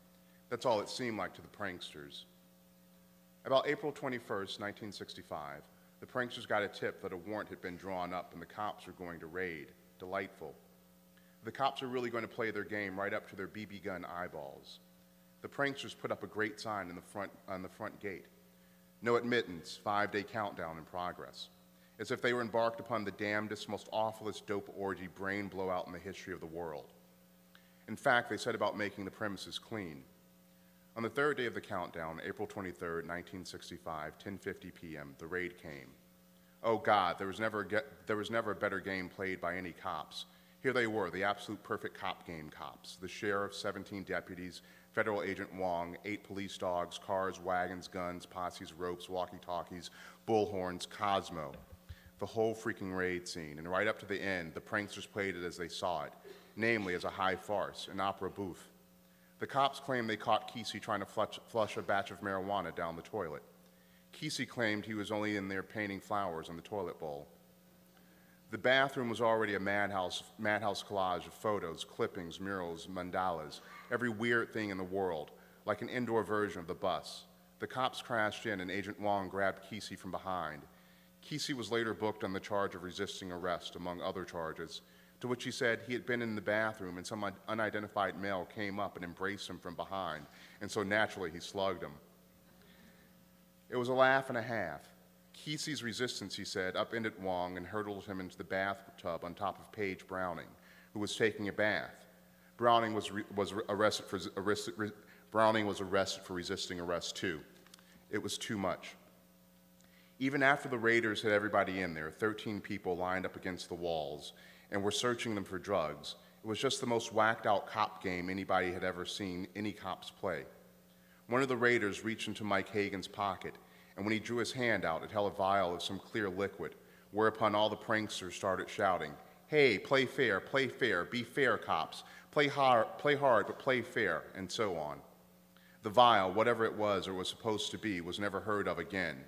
That's all it seemed like to the pranksters. About April 21st, 1965, the pranksters got a tip that a warrant had been drawn up and the cops were going to raid. Delightful. The cops are really going to play their game right up to their BB gun eyeballs. The pranksters put up a great sign on the front gate. No admittance, 5-day countdown in progress. As if they were embarked upon the damnedest, most awfulest dope orgy brain blowout in the history of the world. In fact, they set about making the premises clean. On the third day of the countdown, April 23rd, 1965, 10:50 p.m., the raid came. Oh God, there was never a better game played by any cops. Here they were, the absolute perfect cop game cops. The sheriff, 17 deputies, Federal Agent Wong, 8 police dogs, cars, wagons, guns, posses, ropes, walkie-talkies, bullhorns, Cosmo. The whole freaking raid scene. And right up to the end, the pranksters played it as they saw it, namely as a high farce, an opera bouffe. The cops claimed they caught Kesey trying to flush a batch of marijuana down the toilet. Kesey claimed he was only in there painting flowers on the toilet bowl. The bathroom was already a madhouse collage of photos, clippings, murals, mandalas, every weird thing in the world, like an indoor version of the bus. The cops crashed in and Agent Wong grabbed Kesey from behind. Kesey was later booked on the charge of resisting arrest, among other charges, to which he said he had been in the bathroom and some unidentified male came up and embraced him from behind, and so naturally he slugged him. It was a laugh and a half. Kesey's resistance, he said, upended Wong and hurtled him into the bathtub on top of Paige Browning, who was taking a bath. Browning was arrested for resisting arrest too. It was too much. Even after the raiders had everybody in there, 13 people lined up against the walls and were searching them for drugs. It was just the most whacked out cop game anybody had ever seen any cops play. One of the raiders reached into Mike Hagan's pocket, and when he drew his hand out, it held a vial of some clear liquid, whereupon all the pranksters started shouting, "Hey, play fair, be fair, cops. Play hard, but play fair," and so on. The vial, whatever it was or was supposed to be, was never heard of again.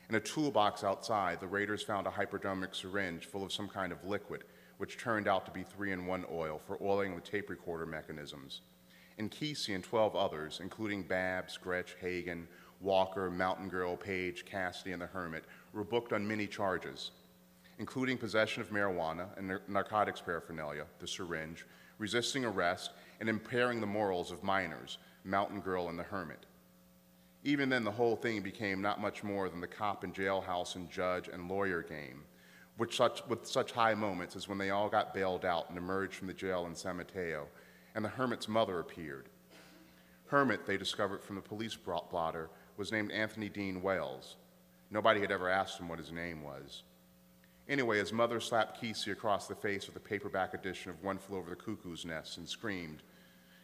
In a toolbox outside, the raiders found a hypodermic syringe full of some kind of liquid, which turned out to be 3-in-1 oil for oiling the tape recorder mechanisms. And Kesey and 12 others, including Babs, Gretsch, Hagan, Walker, Mountain Girl, Page, Cassidy, and the Hermit, were booked on many charges, including possession of marijuana and narcotics paraphernalia, the syringe, resisting arrest, and impairing the morals of minors, Mountain Girl and the Hermit. Even then, the whole thing became not much more than the cop and jailhouse and judge and lawyer game, with such high moments as when they all got bailed out and emerged from the jail in San Mateo, and the Hermit's mother appeared. Hermit, they discovered from the police blotter, was named Anthony Dean Wells. Nobody had ever asked him what his name was. Anyway, his mother slapped Kesey across the face with a paperback edition of One Flew Over the Cuckoo's Nest and screamed,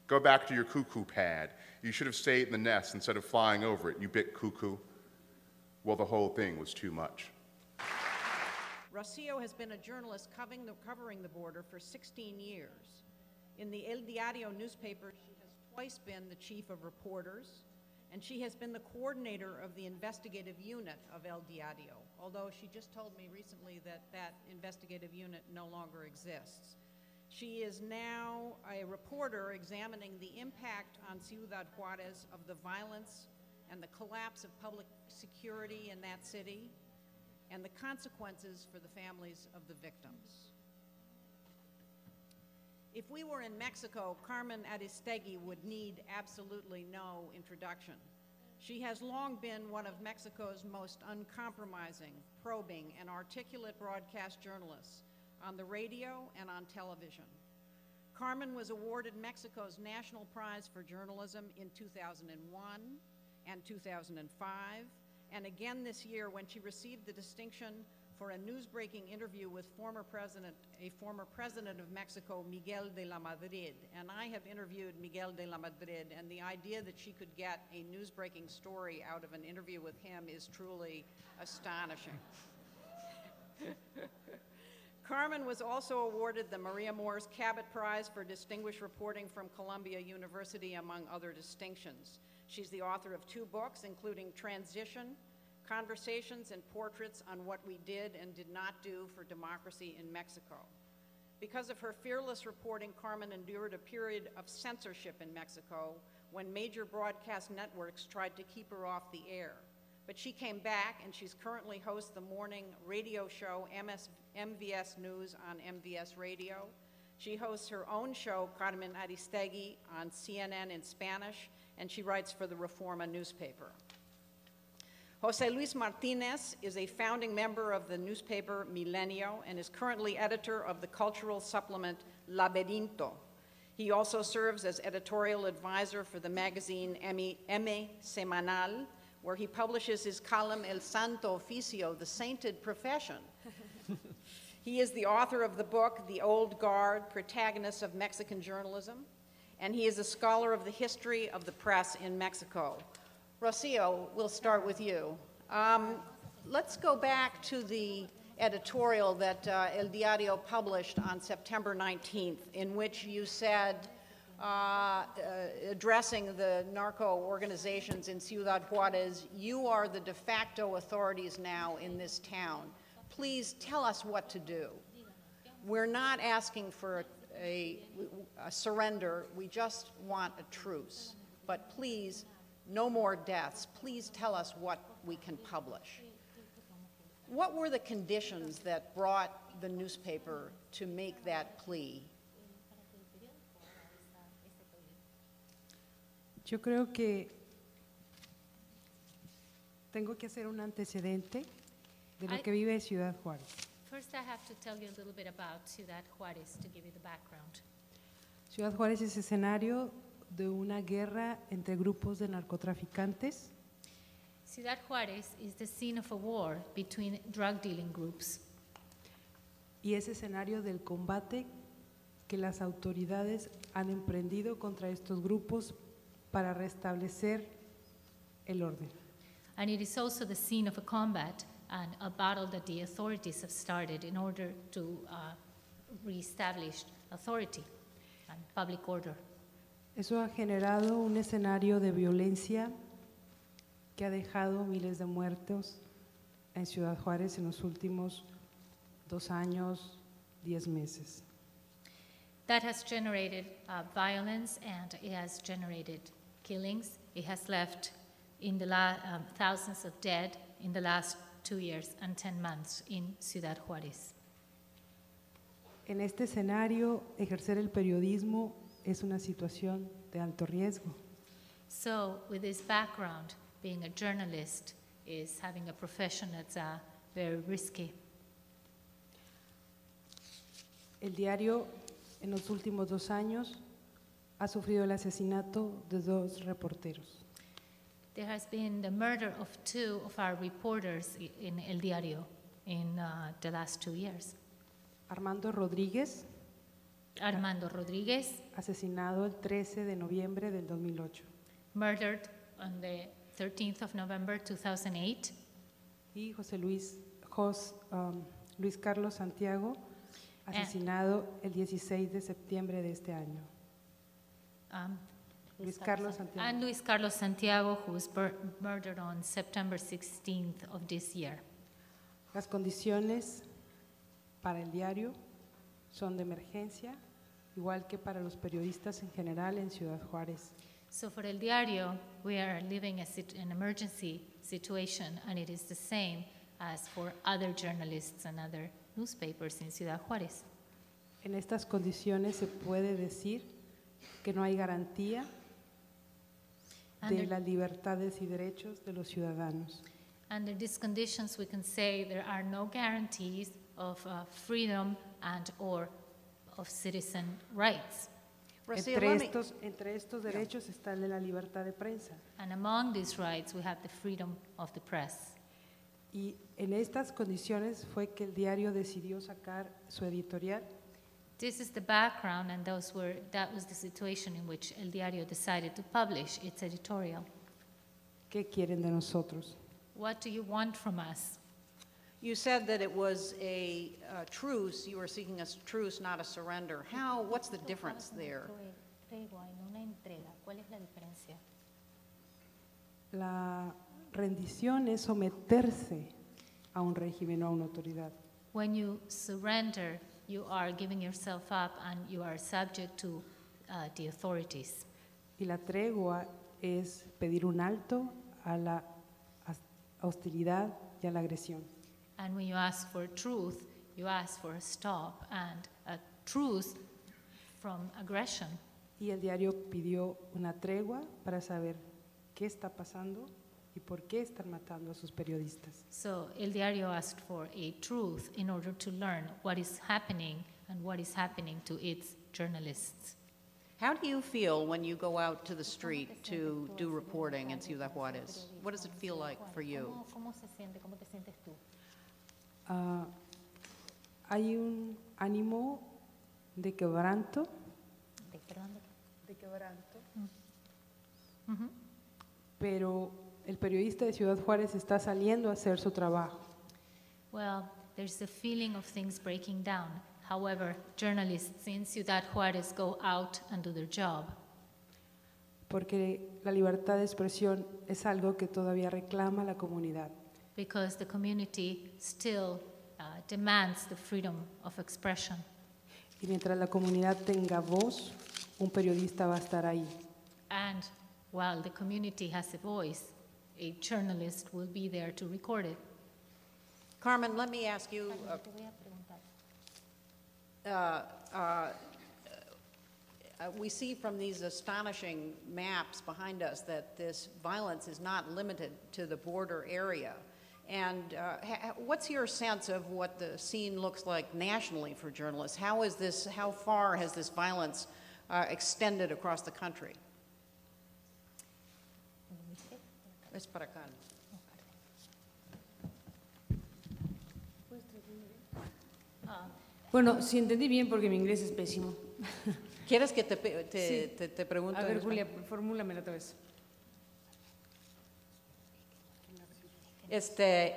"Go back to your cuckoo pad. You should have stayed in the nest instead of flying over it, you big cuckoo." Well, the whole thing was too much. Rocio has been a journalist covering the border for 16 years. In the El Diario newspaper, she has twice been the chief of reporters, and she has been the coordinator of the investigative unit of El Diario, although she just told me recently that that investigative unit no longer exists. She is now a reporter examining the impact on Ciudad Juárez of the violence and the collapse of public security in that city and the consequences for the families of the victims. If we were in Mexico, Carmen Aristegui would need absolutely no introduction. She has long been one of Mexico's most uncompromising, probing, and articulate broadcast journalists on the radio and on television. Carmen was awarded Mexico's National Prize for Journalism in 2001 and 2005, and again this year when she received the distinction for a news-breaking interview with a former president of Mexico, Miguel de la Madrid. And I have interviewed Miguel de la Madrid, and the idea that she could get a news-breaking story out of an interview with him is truly astonishing. Carmen was also awarded the Maria Moores Cabot Prize for Distinguished Reporting from Columbia University, among other distinctions. She's the author of 2 books, including Transition, conversations and portraits on what we did and did not do for democracy in Mexico. Because of her fearless reporting, Carmen endured a period of censorship in Mexico when major broadcast networks tried to keep her off the air. But she came back, and she's currently hosts the morning radio show MVS News on MVS Radio. She hosts her own show, Carmen Aristegui, on CNN in Spanish, and she writes for the Reforma newspaper. José Luis Martínez is a founding member of the newspaper Milenio and is currently editor of the cultural supplement Laberinto. He also serves as editorial advisor for the magazine M Semanal, where he publishes his column El Santo Oficio, the Sainted Profession. He is the author of the book The Old Guard, Protagonists of Mexican Journalism, and he is a scholar of the history of the press in Mexico. Rocio, we'll start with you. Let's go back to the editorial that El Diario published on September 19th, in which you said, addressing the narco organizations in Ciudad Juárez, you are the de facto authorities now in this town. Please tell us what to do. We're not asking for a surrender, we just want a truce. But please, no more deaths. Please tell us what we can publish. What were the conditions that brought the newspaper to make that plea? Yo creo que tengo que hacer un antecedente de lo que vive Ciudad Juárez. First, I have to tell you a little bit about Ciudad Juárez to give you the background. Ciudad Juárez es escenario de una guerra entre grupos de narcotraficantes. Ciudad Juárez is the scene of a war between drug dealing groups. Y es escenario del combate que las autoridades han emprendido contra estos grupos para restablecer el orden. And it is also the scene of a combat and a battle that the authorities have started in order to reestablish authority and public order. Eso ha generado un escenario de violencia que ha dejado miles de muertos en Ciudad Juárez en los últimos 2 años, 10 meses. That has generated violence and it has generated killings. It has left in the thousands of dead in the last 2 years and 10 months in Ciudad Juárez. En este escenario, ejercer el periodismo es una situación de alto riesgo. So, with this background, being a journalist is having a profession that's very risky. El diario, en los últimos 2 años, ha sufrido el asesinato de 2 reporteros. There has been the murder of 2 of our reporters in El Diario in the last 2 years. Armando Rodríguez, asesinado el 13 de noviembre del 2008. Murdered on the 13th of November 2008. Y Luis Carlos Santiago, asesinado el 16 de septiembre de este año. Luis Carlos Santiago. And Luis Carlos Santiago, who was murdered on September 16th of this year. Las condiciones para el diario son de emergencia, igual que para los periodistas en general en Ciudad Juárez. So for El Diario, we are living an emergency situation, and it is the same as for other journalists and other newspapers in Ciudad Juárez. En estas condiciones se puede decir que no hay garantía de las libertades y derechos de los ciudadanos. Under these conditions, we can say there are no guarantees of freedom and or of citizen rights. Entre estos derechos está el de la libertad de prensa. And among these rights, we have the freedom of the press. Y en estas condiciones fue que el diario decidió sacar su editorial. This is the background, and that was the situation in which El Diario decided to publish its editorial. ¿Qué quieren de nosotros? What do you want from us? You said that it was a truce. You were seeking a truce, not a surrender. What's the difference there? rendición es someterse a un régimen o a una autoridad. When you surrender, you are giving yourself up and you are subject to the authorities. Y la tregua es pedir un alto a la hostilidad y a la agresión. And when you ask for truth, you ask for a stop and a truce from aggression. Y el diario pidió una tregua para saber qué está pasando y por qué están matando a sus periodistas. So El Diario asked for a truth in order to learn what is happening and what is happening to its journalists. How do you feel when you go out to the street to do reporting in Ciudad Juárez? What does it feel like for you? ¿Cómo se siente? ¿Cómo te sientes tú? Hay un ánimo de quebranto. De quebranto. Pero el periodista de Ciudad Juárez está saliendo a hacer su trabajo. Well, there's a feeling of things breaking down. However, journalists in Ciudad Juárez go out and do their job. Porque la libertad de expresión es algo que todavía reclama la comunidad. Because the community still demands the freedom of expression. Y mientras la comunidad tenga voz, un periodista va a estar ahí. And while the community has a voice, a journalist will be there to record it. Carmen, let me ask you, we see from these astonishing maps behind us that this violence is not limited to the border area. And what's your sense of what the scene looks like nationally for journalists? How far has this violence extended across the country? Es para acá. Bueno, si entendí bien, porque mi inglés es pésimo. ¿Quieres que te pregunte? A ver, Julia, formúlamela otra vez.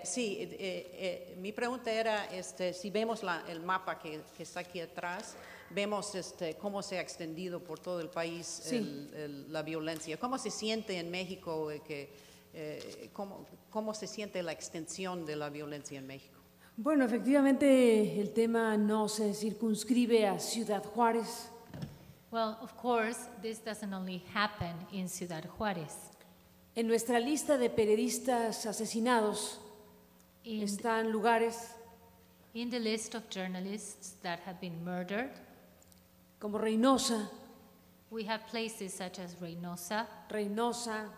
Sí, mi pregunta era, si vemos el mapa que está aquí atrás, vemos cómo se ha extendido por todo el país Sí. La violencia. ¿Cómo se siente en México, cómo se siente la extensión de la violencia en México? Bueno, efectivamente, el tema no se circunscribe a Ciudad Juárez. Well, of course, this doesn't only happen in Ciudad Juárez. En nuestra lista de periodistas asesinados están lugares In the list of journalists that have been murdered, como Reynosa, we have places such as Reynosa,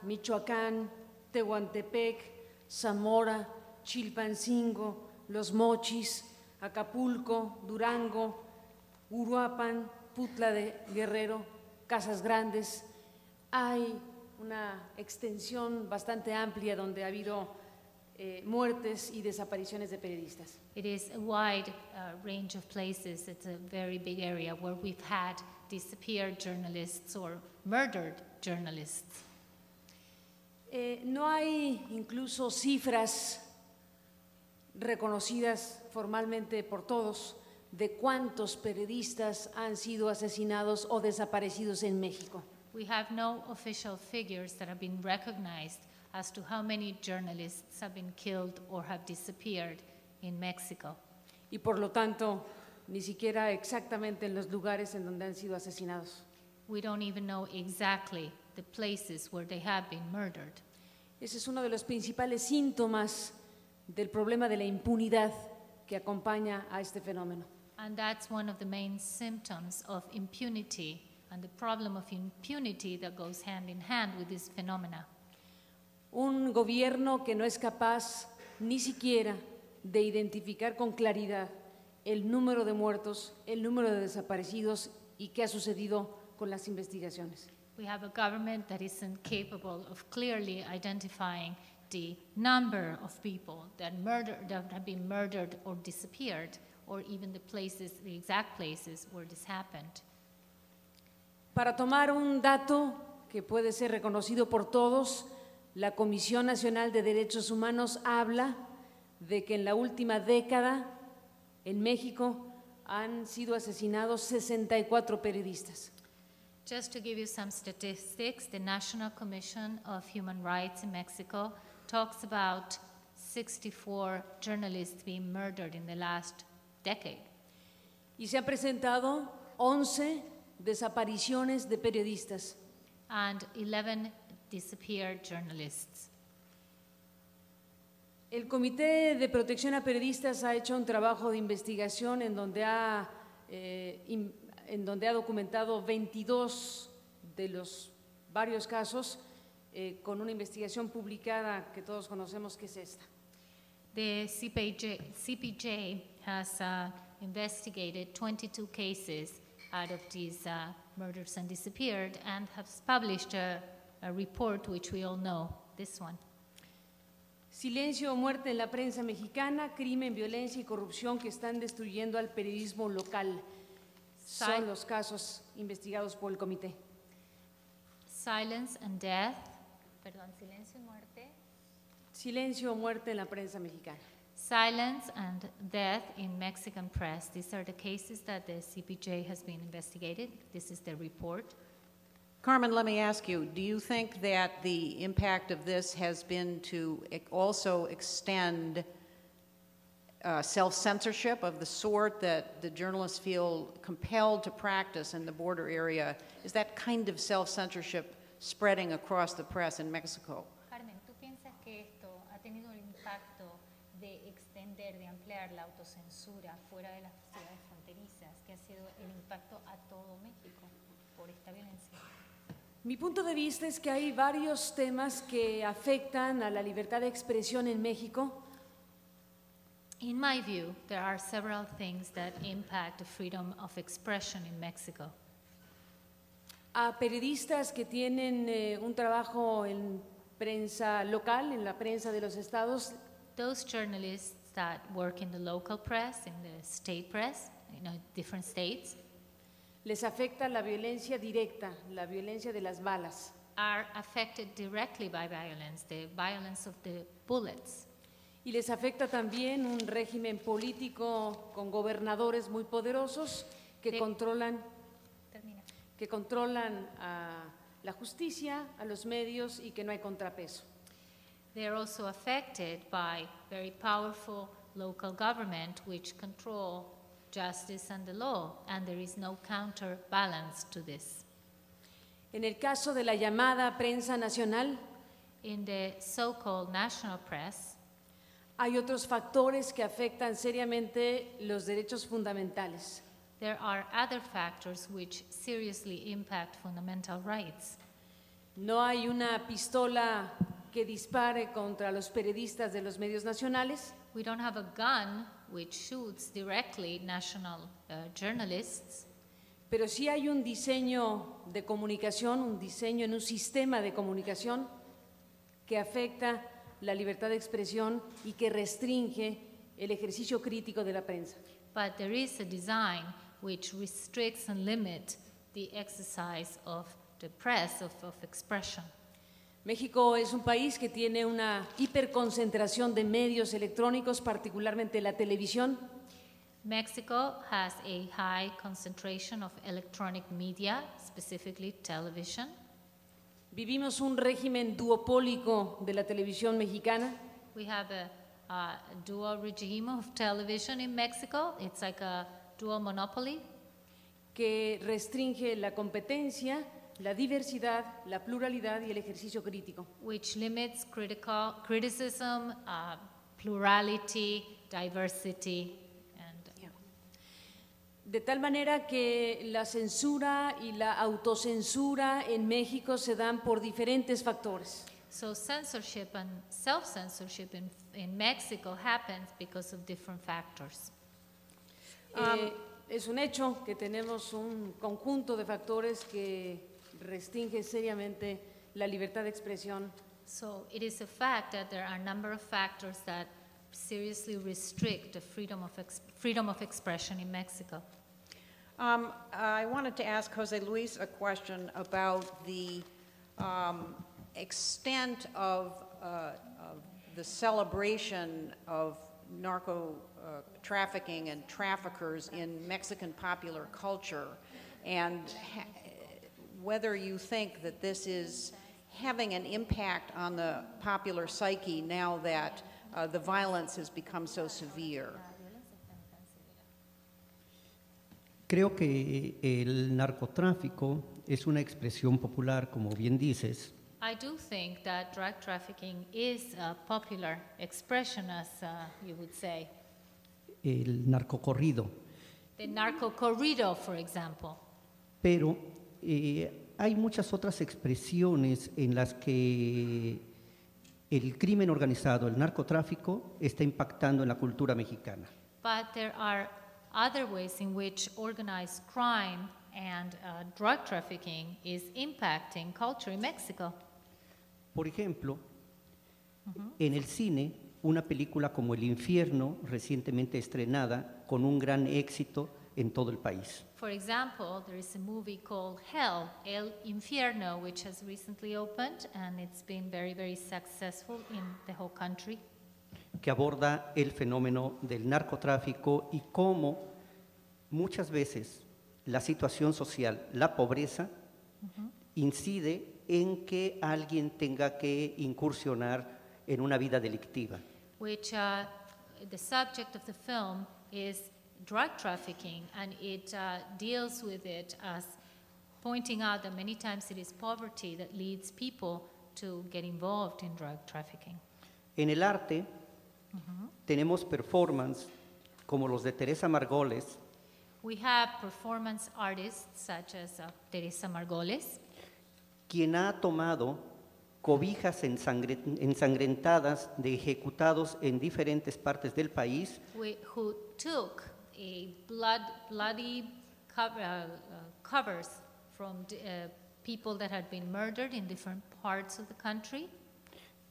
Michoacán, Tehuantepec, Zamora, Chilpancingo, Los Mochis, Acapulco, Durango, Uruapan, Putla de Guerrero, Casas Grandes. Hay una extensión bastante amplia donde ha habido muertes y desapariciones de periodistas. It is a wide range of places. It's a very big area where we've had disappeared journalists or murdered journalists. No hay incluso cifras reconocidas formalmente por todos de cuántos periodistas han sido asesinados o desaparecidos en México. We have no official figures that have been recognized as to how many journalists have been killed or have disappeared in Mexico. Y por lo tanto, ni siquiera exactamente en los lugares en donde han sido asesinados. We don't even know exactly the places where they have been murdered. Ese es uno de los principales síntomas del problema de la impunidad que acompaña a este fenómeno. And that's one of the main symptoms of impunity and the problem of impunity that goes hand in hand with this phenomena. Un gobierno que no es capaz ni siquiera de identificar con claridad el número de muertos, el número de desaparecidos y qué ha sucedido con las investigaciones. We have a government that isn't capable of clearly identifying the number of people that have been murdered or disappeared, or even the exact places where this happened. Para tomar un dato que puede ser reconocido por todos, la Comisión Nacional de Derechos Humanos habla de que en la última década en México han sido asesinados 64 periodistas. Just to give you some statistics, the National Commission of Human Rights in Mexico talks about 64 journalists being murdered in the last decade. Y se han presentado 11 desapariciones de periodistas. And 11 disappeared journalists. El Comité de Protección a Periodistas ha hecho un trabajo de investigación en donde ha documentado 22 de los varios casos con una investigación publicada que todos conocemos que es esta. The CPJ has investigated 22 cases out of these murders and disappeared and has published a report which we all know, this one. Silencio o muerte en la prensa mexicana, crimen, violencia y corrupción que están destruyendo al periodismo local. Son los casos investigados por el comité. Silence and death. Perdón, silencio y muerte. Silencio o muerte en la prensa mexicana. Silence and death in Mexican press. These are the cases that the CPJ has been investigated. This is the report. Carmen, let me ask you, do you think that the impact of this has been to also extend self-censorship of the sort that the journalists feel compelled to practice in the border area? Is that kind of self-censorship spreading across the press in Mexico? Carmen, ¿tú piensas que esto ha tenido el impacto de extender, de ampliar la autocensura fuera de las ciudades fronterizas, que ha sido el impacto a todo México por esta violencia? Mi punto de vista es que hay varios temas que afectan a la libertad de expresión en México. In my view, there are several things that impact the freedom of expression in Mexico. A periodistas que tienen un trabajo en prensa local, en la prensa de los estados. Those journalists that work in the local press, in the state press, different states, les afecta la violencia directa, la violencia de las balas. Are affected directly by violence, the violence of the bullets. Y les afecta también un régimen político con gobernadores muy poderosos que controlan a la justicia, a los medios y que no hay contrapeso. They are also affected by very powerful local government which control justice and the law, and there is no counterbalance to this. En el caso de la llamada prensa nacional, in the so-called national press, hay otros factores que afectan seriamente los derechos fundamentales. There are other factors which seriously impact fundamental rights. No hay una pistola que dispare contra los periodistas de los medios nacionales. We don't have a gun which shoots directly national journalists. Pero sí hay un diseño de comunicación, un diseño en un sistema de comunicación que afecta la libertad de expresión y que restringe el ejercicio crítico de la prensa. But there is a design which restricts and limits the exercise of the press, of expression. México es un país que tiene una hiperconcentración de medios electrónicos, particularmente la televisión. Mexico has a high concentration of electronic media, specifically television. Vivimos un régimen duopólico de la televisión mexicana. We have a dual regime of television in Mexico. It's like a dual monopoly. Que restringe la competencia, la diversidad, la pluralidad y el ejercicio crítico. Which limits criticism, plurality, diversity. De tal manera que la censura y la autocensura en México se dan por diferentes factores. So censorship and self-censorship in Mexico happens because of different factors. Es un hecho que tenemos un conjunto de factores que restringe seriamente la libertad de expresión. So it is a fact that there are a number of factors that seriously restrict the freedom of expression in Mexico. I wanted to ask Jose Luis a question about the extent of the celebration of narco trafficking and traffickers in Mexican popular culture, and whether you think that this is having an impact on the popular psyche now that the violence has become so severe? Creo que el narcotráfico es una expresión popular, como bien dices, I do think that drug trafficking is a popular expression, as you would say. el narcocorrido, The narco corrido, for example. pero hay muchas otras expresiones en las que el crimen organizado, el narcotráfico, está impactando en la cultura mexicana. But there are other ways in which organized crime and drug trafficking is impacting culture in Mexico. Por ejemplo, en el cine, una película como El Infierno, recientemente estrenada, con un gran éxito en todo el país. For example, there is a movie called Hell, El Infierno, which has recently opened, and it's been very, very successful in the whole country, Que aborda el fenómeno del narcotráfico y cómo muchas veces la situación social, la pobreza, incide en que alguien tenga que incursionar en una vida delictiva. which the subject of the film is drug trafficking, and it deals with it as pointing out that many times it is poverty that leads people to get involved in drug trafficking. En el arte tenemos performance como los de Teresa Margoles, We have performance artists such as Teresa Margoles, quien ha tomado cobijas ensangrentadas de ejecutados en diferentes partes del país who took a bloody covers from people that had been murdered in different parts of the country,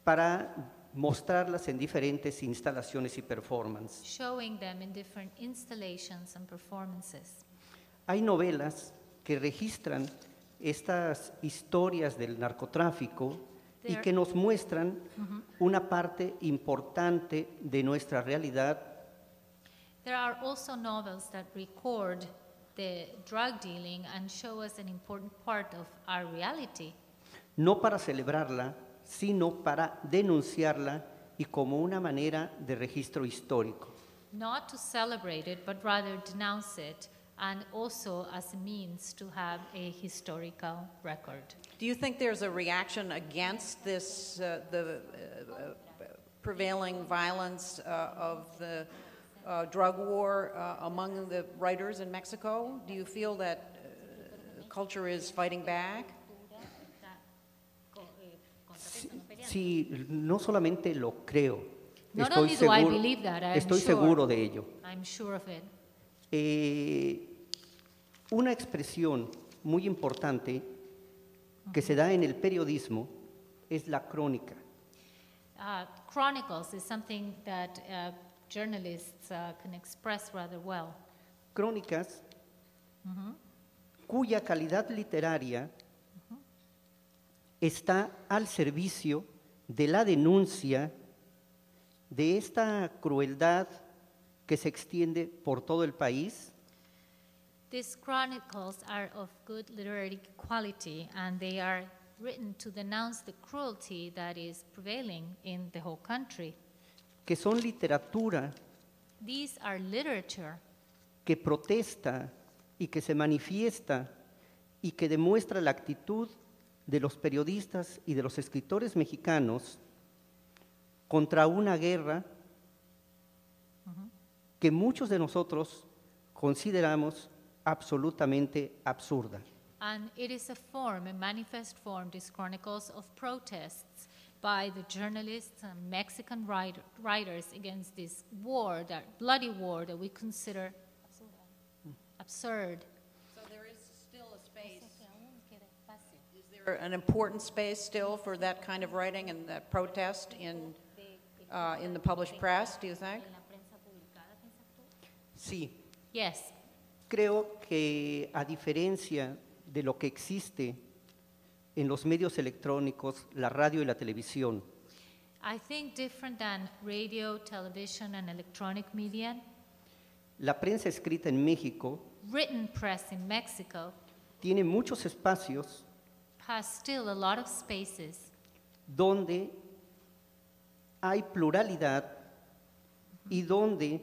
para mostrarlas en diferentes instalaciones y performance. showing them in different installations and performances. Hay novelas que registran estas historias del narcotráfico y que nos muestran una parte importante de nuestra realidad. There are also novels that record the drug dealing and show us an important part of our reality, No para celebrarla, sino para denunciarla y como una manera de registro histórico. not to celebrate it, but rather denounce it, and also as a means to have a historical record. Do you think there's a reaction against this, the prevailing violence of the drug war among the writers in Mexico? Do you feel that culture is fighting back? Sí, no solamente lo creo, Not estoy only do I seguro, believe that, estoy seguro de ello. I'm sure of it. Una expresión muy importante que se da en el periodismo es la crónica. Chronicles is something that journalists can express rather well. Crónicas cuya calidad literaria está al servicio de la denuncia de esta crueldad que se extiende por todo el país. These chronicles are of good literary quality, and they are written to denounce the cruelty that is prevailing in the whole country. Que son literatura These are literature que protesta y que se manifiesta y que demuestra la actitud de los periodistas y de los escritores mexicanos contra una guerra que muchos de nosotros consideramos absolutamente absurda. And it is a form, a manifest form, these chronicles of protests by the journalists and Mexican writers against this war, that bloody war that we consider absurd. So there is still a space. Is there an important space still for that kind of writing and that protest in the published press, do you think? Sí, Yes, creo que a diferencia de lo que existe en los medios electrónicos, la radio y la televisión, I think different than radio, television, and electronic media, la prensa escrita en México written press in Mexico tiene muchos espacios has still a lot of spaces donde hay pluralidad y donde,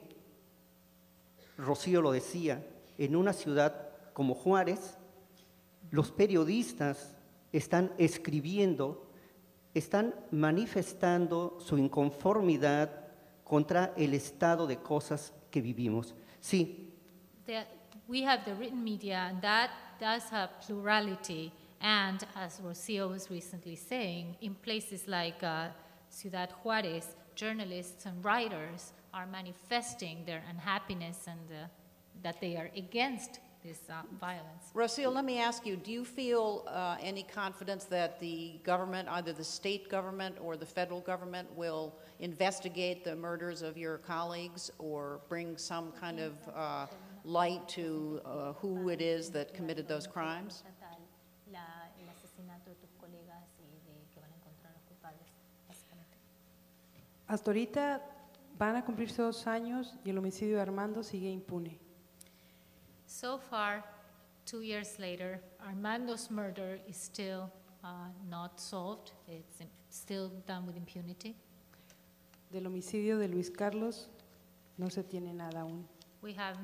Rocio lo decía, en una ciudad como Juárez, los periodistas están escribiendo, están manifestando su inconformidad contra el estado de cosas que vivimos. Sí. We have the written media, and that does have plurality. And as Rocio was recently saying, in places like Ciudad Juárez, journalists and writers are manifesting their unhappiness and that they are against this violence. Rocio, let me ask you, do you feel any confidence that the government, either the state government or the federal government, will investigate the murders of your colleagues or bring some kind of light to who it is that committed those crimes? Hasta ahorita van a cumplirse 2 años y el homicidio de Armando sigue impune. So far, 2 years later, Armando's murder is still not solved. It's still done with impunity. Del homicidio de Luis Carlos no se tiene nada aún. We have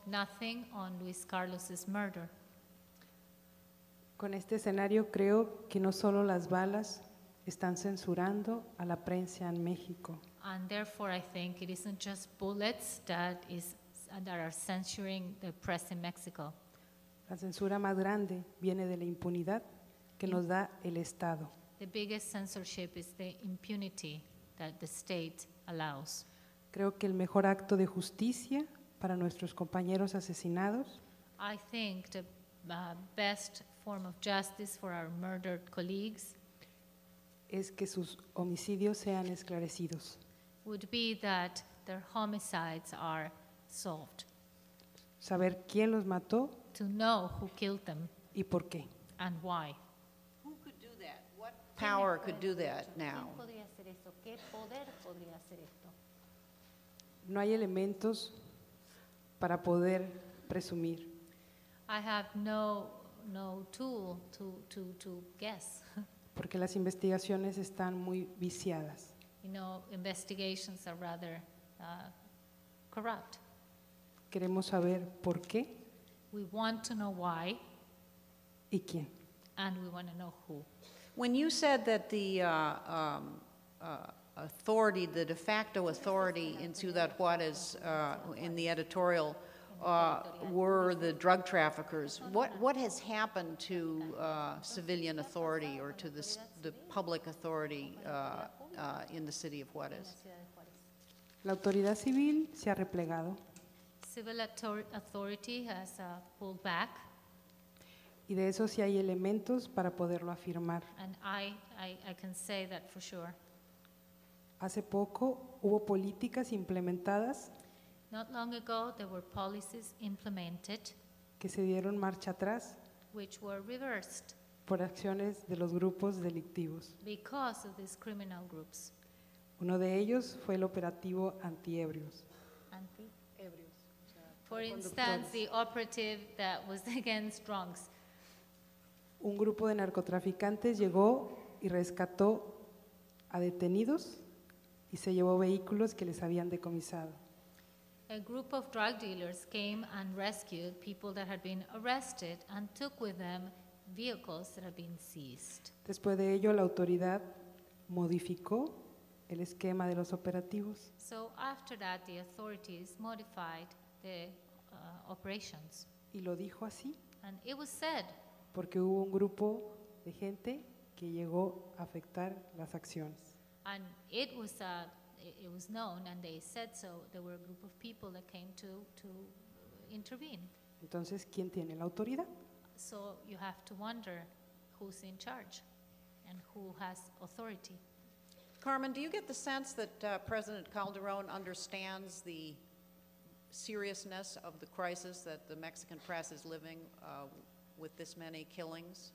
nothing on Luis Carlos's murder. Con este escenario creo que no solo las balas están censurando a la prensa en México. And therefore, I think it isn't just bullets that are censoring the press in Mexico. La censura más grande viene de la impunidad que nos da el Estado. The biggest censorship is the impunity that the state allows. Creo que el mejor acto de justicia para nuestros compañeros asesinados I think the best form of justice for our murdered colleagues es que sus homicidios sean esclarecidos. would be that their homicides are solved. Saber quién los mató To know who killed them y por qué. and why. Who could do that? What power could do that now? No hay elementos para poder presumir. I have no tool to guess. Porque las investigaciones están muy viciadas. Investigations are rather corrupt. Queremos saber por qué We want to know why, y quién. and we want to know who. When you said that the authority, the de facto authority in Ciudad Juárez, in the editorial, were the drug traffickers, what has happened to civilian authority or to the public authority in the city of Juárez? La autoridad civil se ha replegado Civil authority has pulled back, y de eso sí hay elementos para poderlo afirmar. and I can say that for sure. Hace poco hubo políticas implementadas Not long ago, there were policies implemented que se dieron marcha atrás which were reversed por acciones de los grupos delictivos. because of these criminal groups. Uno de ellos fue el operativo antiebrios. For instance, the operative that was against drunks. Un grupo de narcotraficantes llegó y rescató a detenidos y se llevó vehículos que les habían decomisado. A group of drug dealers came and rescued people that had been arrested and took with them vehicles that had been seized. Después de ello, la autoridad modificó el esquema de los operativos. So after that, the authorities modified the operations. Y lo dijo así, And it was said, porque hubo un grupo de gente que llegó a afectar las acciones. and it was known, and they said so, there were a group of people that came to intervene. Entonces, ¿quién tiene la autoridad? So you have to wonder who's in charge and who has authority. Carmen, do you get the sense that President Calderon understands the seriousness of the crisis that the Mexican press is living with this many killings?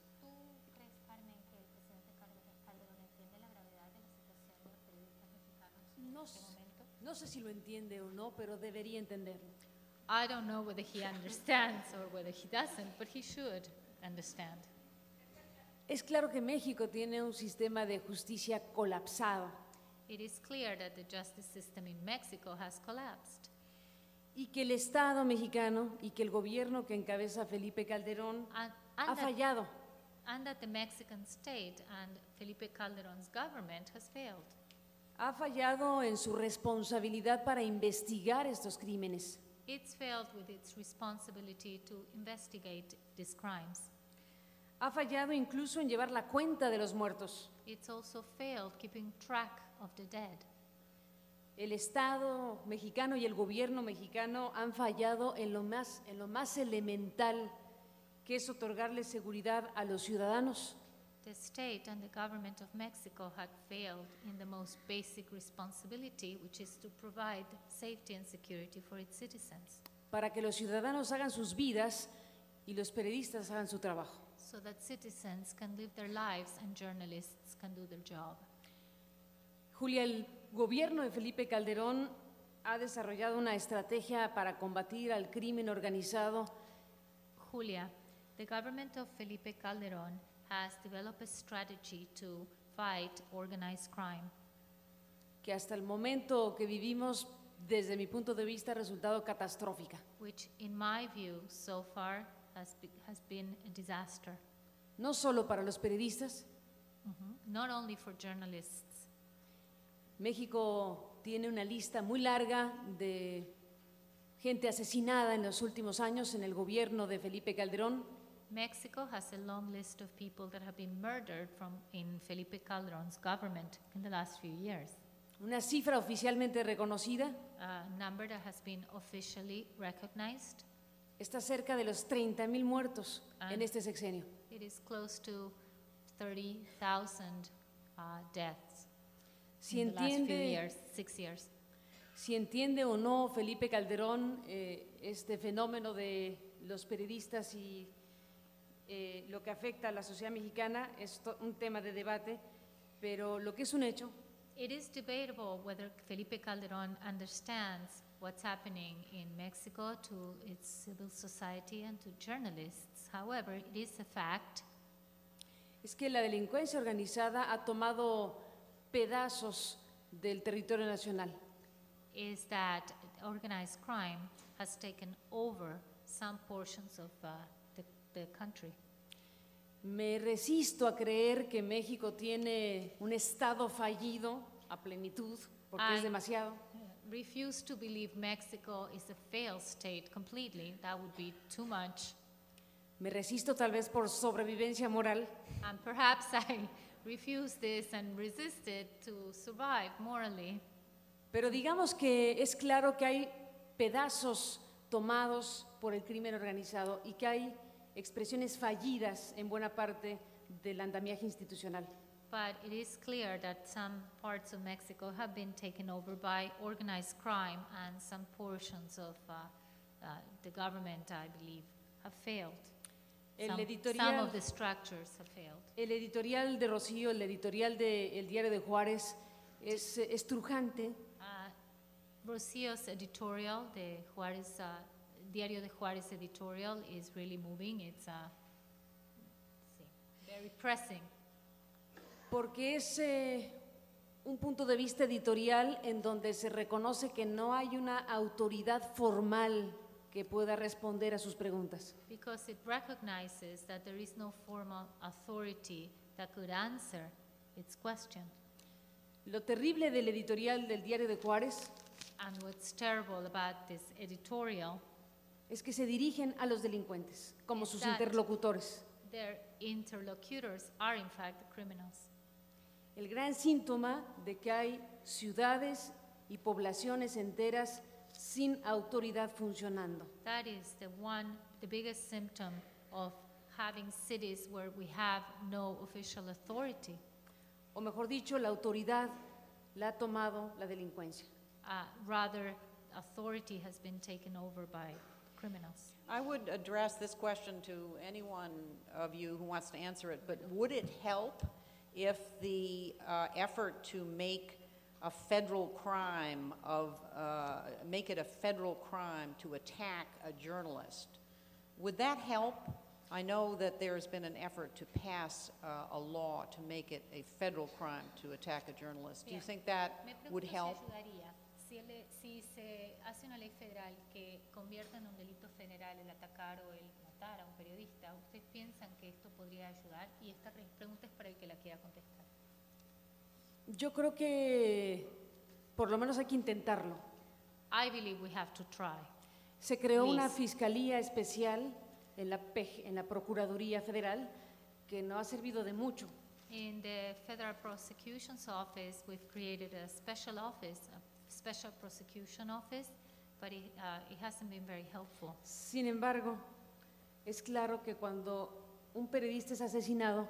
No sé si lo entiende o no, pero debería entenderlo. I don't know whether he understands or whether he doesn't, but he should understand. Es claro que México tiene un sistema de justicia colapsado It is clear that the justice system in Mexico has collapsed, y que el Estado mexicano y que el gobierno que encabeza Felipe Calderón ha fallado. and that the Mexican state and Felipe Calderon's government has failed. Ha fallado en su responsabilidad para investigar estos crímenes. It's failed with its responsibility to investigate these crimes. Ha fallado incluso en llevar la cuenta de los muertos. It's also failed keeping track of the dead. El Estado mexicano y el gobierno mexicano han fallado en lo más elemental, que es otorgarle seguridad a los ciudadanos. The state and the government of Mexico had failed in the most basic responsibility, which is to provide safety and security for its citizens, Para que los ciudadanos hagan sus vidas y los periodistas hagan su trabajo. so that citizens can live their lives and journalists can do their job. Julia, el gobierno de Felipe Calderón ha desarrollado una estrategia para combatir al crimen organizado Julia, the government of Felipe Calderon has developed a strategy to fight organized crime, que hasta el momento que vivimos, desde mi punto de vista, ha resultado catastrófica. which in my view so far has been a disaster, No solo para los periodistas. not only for journalists. México tiene una lista muy larga de gente asesinada en los últimos años en el gobierno de Felipe Calderón. Mexico has a long list of people that have been murdered in Felipe Calderon's government in the last few years. Una cifra oficialmente reconocida A number that has been officially recognized. está cerca de los 30,000 muertos en este sexenio. It is close to 30,000 deaths Si in the last few entiende, years, 6 years. si entiende o no Felipe Calderón este fenómeno de los periodistas y lo que afecta a la sociedad mexicana, es un tema de debate, pero lo que es un hecho It is debatable whether Felipe Calderon understands what's happening in Mexico to its civil society and to journalists. However, it is a fact es que la delincuencia organizada ha tomado pedazos del territorio nacional. is that organized crime has taken over some portions of the country. Me resisto a creer que México tiene un Estado fallido a plenitud, porque es demasiado. Refuse to believe Mexico is a failed state completely. That would be too much. Me resisto tal vez por sobrevivencia moral, And perhaps I refuse this and resist it to survive morally. pero digamos que es claro que hay pedazos tomados por el crimen organizado y que hay expresiones fallidas en buena parte del andamiaje institucional. But it is clear that some parts of Mexico have been taken over by organized crime, and some portions of the government, I believe, have failed. Some of the structures have failed. El editorial de Rocio, el editorial del Diario de Juárez, es estrujante. Rocio's editorial, the Juárez, Diario de Juárez editorial, is really moving. It's very pressing. Porque es un punto de vista editorial en donde se reconoce que no hay una autoridad formal que pueda responder a sus preguntas. Because it recognizes that there is no formal authority that could answer its question. Lo terrible del editorial del Diario de Juárez And what's terrible about this editorial es que se dirigen a los delincuentes como sus that interlocutores. their interlocutors are in fact the criminals. El gran síntoma de que hay ciudades y poblaciones enteras sin autoridad funcionando. That is the biggest symptom of having cities where we have no official authority. O mejor dicho, la autoridad la ha tomado la delincuencia. Rather, authority has been taken over by criminals. I would address this question to anyone of you who wants to answer it, but would it help if the effort to make a federal crime make it a federal crime to attack a journalist, would that help? I know that there's been an effort to pass a law to make it a federal crime to attack a journalist. Do you think that would help? Si se hace una ley federal que convierta en un delito federal el atacar o el matar a un periodista, ¿ustedes piensan que esto podría ayudar? Y esta pregunta es para el que la quiera contestar. Yo creo que por lo menos hay que intentarlo. I believe we have to try. Se creó una fiscalía especial en la Procuraduría Federal que no ha servido de mucho. In the Federal Prosecution's Office, we've created a special office, a special prosecution office, but it hasn't been very helpful. Sin embargo, es claro que cuando un periodista es asesinado,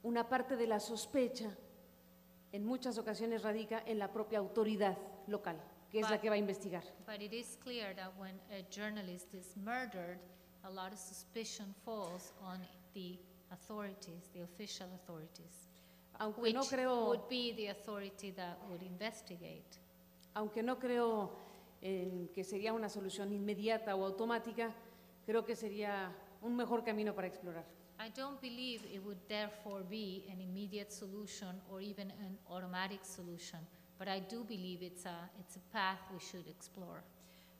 una parte de la sospecha en muchas ocasiones radica en la propia autoridad local, que es la que va a investigar. But it is clear that when a journalist is murdered, a lot of suspicion falls on the authorities, the official authorities, which would be the authority that would investigate. Aunque no creo en que sería una solución inmediata o automática, creo que sería un mejor camino para explorar. I don't believe it would therefore be an immediate solution or even an automatic solution, but I do believe it's a path we should explore.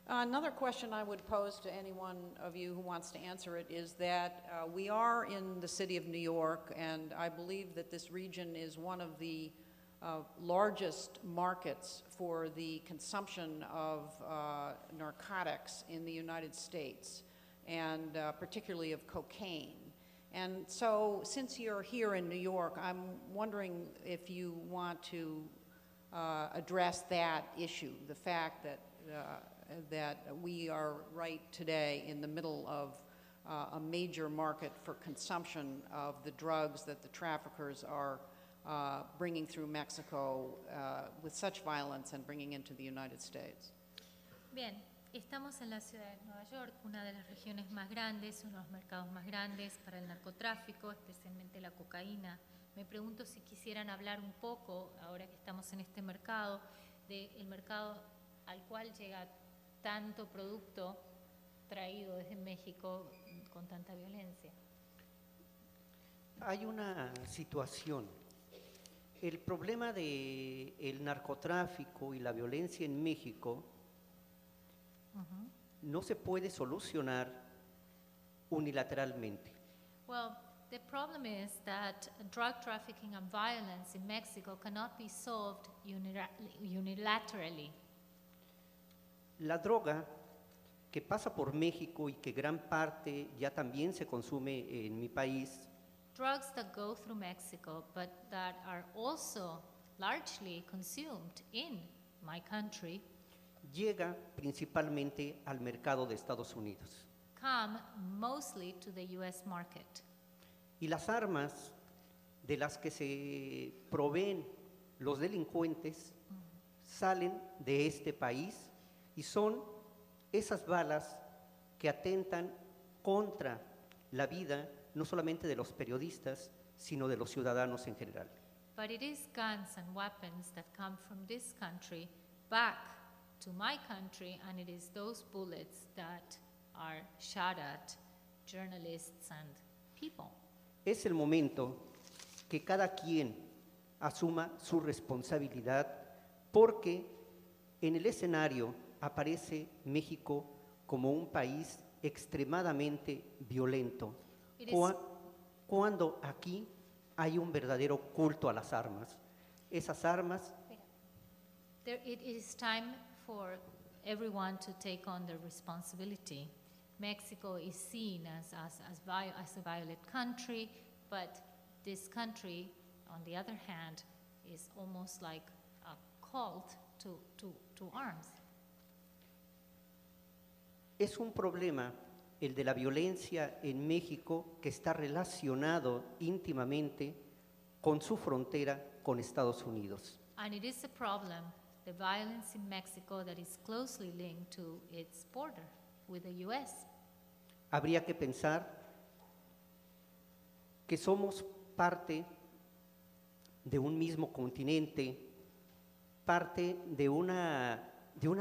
Another question I would pose to any one of you who wants to answer it is that we are in the city of New York, and I believe that this region is one of the largest markets for the consumption of narcotics in the United States, and particularly of cocaine. And so, since you're here in New York, I'm wondering if you want to address that issue, the fact that we are right today in the middle of a major market for consumption of the drugs that the traffickers are bringing through Mexico with such violence and bringing into the United States. Bien. Estamos en la ciudad de Nueva York, una de las regiones más grandes, uno de los mercados más grandes para el narcotráfico, especialmente la cocaína. Me pregunto si quisieran hablar un poco, ahora que estamos en este mercado, del mercado al cual llega tanto producto traído desde México con tanta violencia. Hay una situación. El problema del narcotráfico y la violencia en México no se puede solucionar unilateralmente. Well, the problem is that drug trafficking and violence in Mexico cannot be solved unilaterally. La droga que pasa por México y que gran parte ya también se consume en mi país, drugs that go through Mexico but that are also largely consumed in my country, llega principalmente al mercado de Estados Unidos. Come mostly to the US market. Y las armas de las que se proveen los delincuentes salen de este país y son esas balas que atentan contra la vida no solamente de los periodistas, sino de los ciudadanos en general. But it is guns and weapons that come from this country back to my country, and it is those bullets that are shot at journalists and people. Es el momento que cada quien asuma su responsabilidad, porque en el escenario aparece México como un país extremadamente violento, cuando aquí hay un verdadero culto a las armas. Esas armas... It is time for everyone to take on their responsibility. Mexico is seen as a violent country, but this country, on the other hand, is almost like a cult to arms. Es un problema el de la violencia en México que está relacionado íntimamente con su frontera con Estados Unidos. And it is a problem, the violence in Mexico, that is closely linked to its border with the U.S. Habría que pensar que somos parte de un mismo continente, parte de una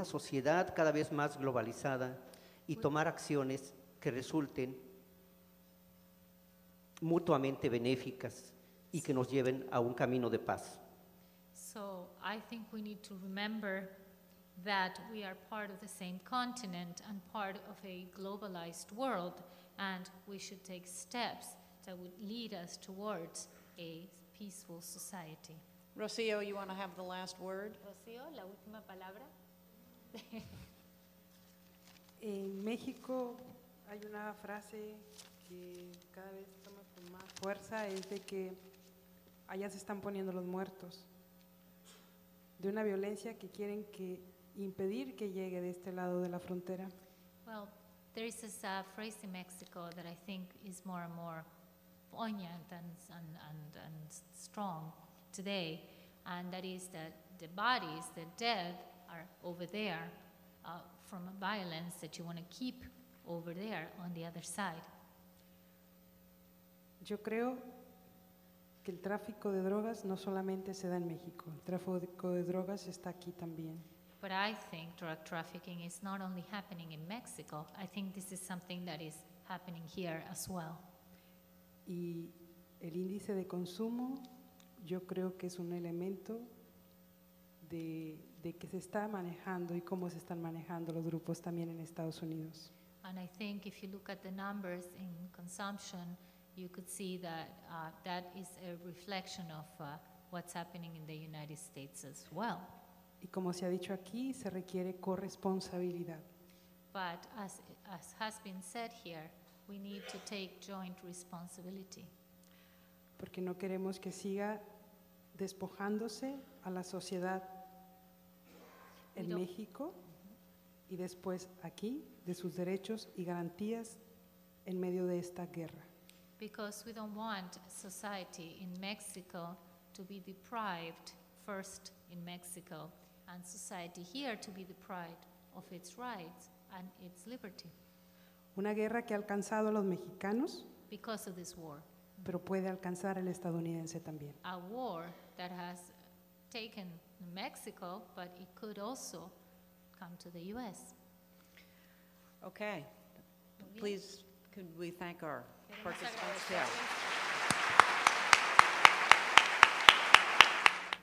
sociedad cada vez más globalizada y tomar acciones que resulten mutuamente benéficas y que nos lleven a un camino de paz. So I think we need to remember that we are part of the same continent and part of a globalized world, and we should take steps that would lead us towards a peaceful society. Rocio, you want to have the last word? Rocio, la última palabra. En México hay una frase que cada vez toma con más fuerza, es de que allá se están poniendo los muertos, de una violencia que quieren impedir que llegue de este lado de la frontera. Well, there is this phrase in Mexico that I think is more and more poignant and strong today, and that is that the bodies, the dead, are over there from a violence that you want to keep over there on the other side. Yo creo que el tráfico de drogas no solamente se da en México, el tráfico de drogas está aquí también. But I think drug trafficking is not only happening in Mexico, I think this is something that is happening here as well. Y el índice de consumo yo creo que es un elemento de que se está manejando y cómo se están manejando los grupos también en Estados Unidos. And I think if you look at the numbers in consumption, you could see that that is a reflection of what's happening in the United States as well. Y como se ha dicho aquí, se requiere corresponsabilidad. But as has been said here, we need to take joint responsibility. Porque no queremos que siga despojándose a la sociedad en México y después aquí de sus derechos y garantías en medio de esta guerra. Because we don't want society in Mexico to be deprived first in Mexico and society here to be deprived of its rights and its liberty. Una guerra que ha alcanzado a los mexicanos, because of this war. Pero puede alcanzar al estadounidense también. A war that has taken Mexico, but it could also come to the U.S. Okay. Please, could we thank our participants? Yeah.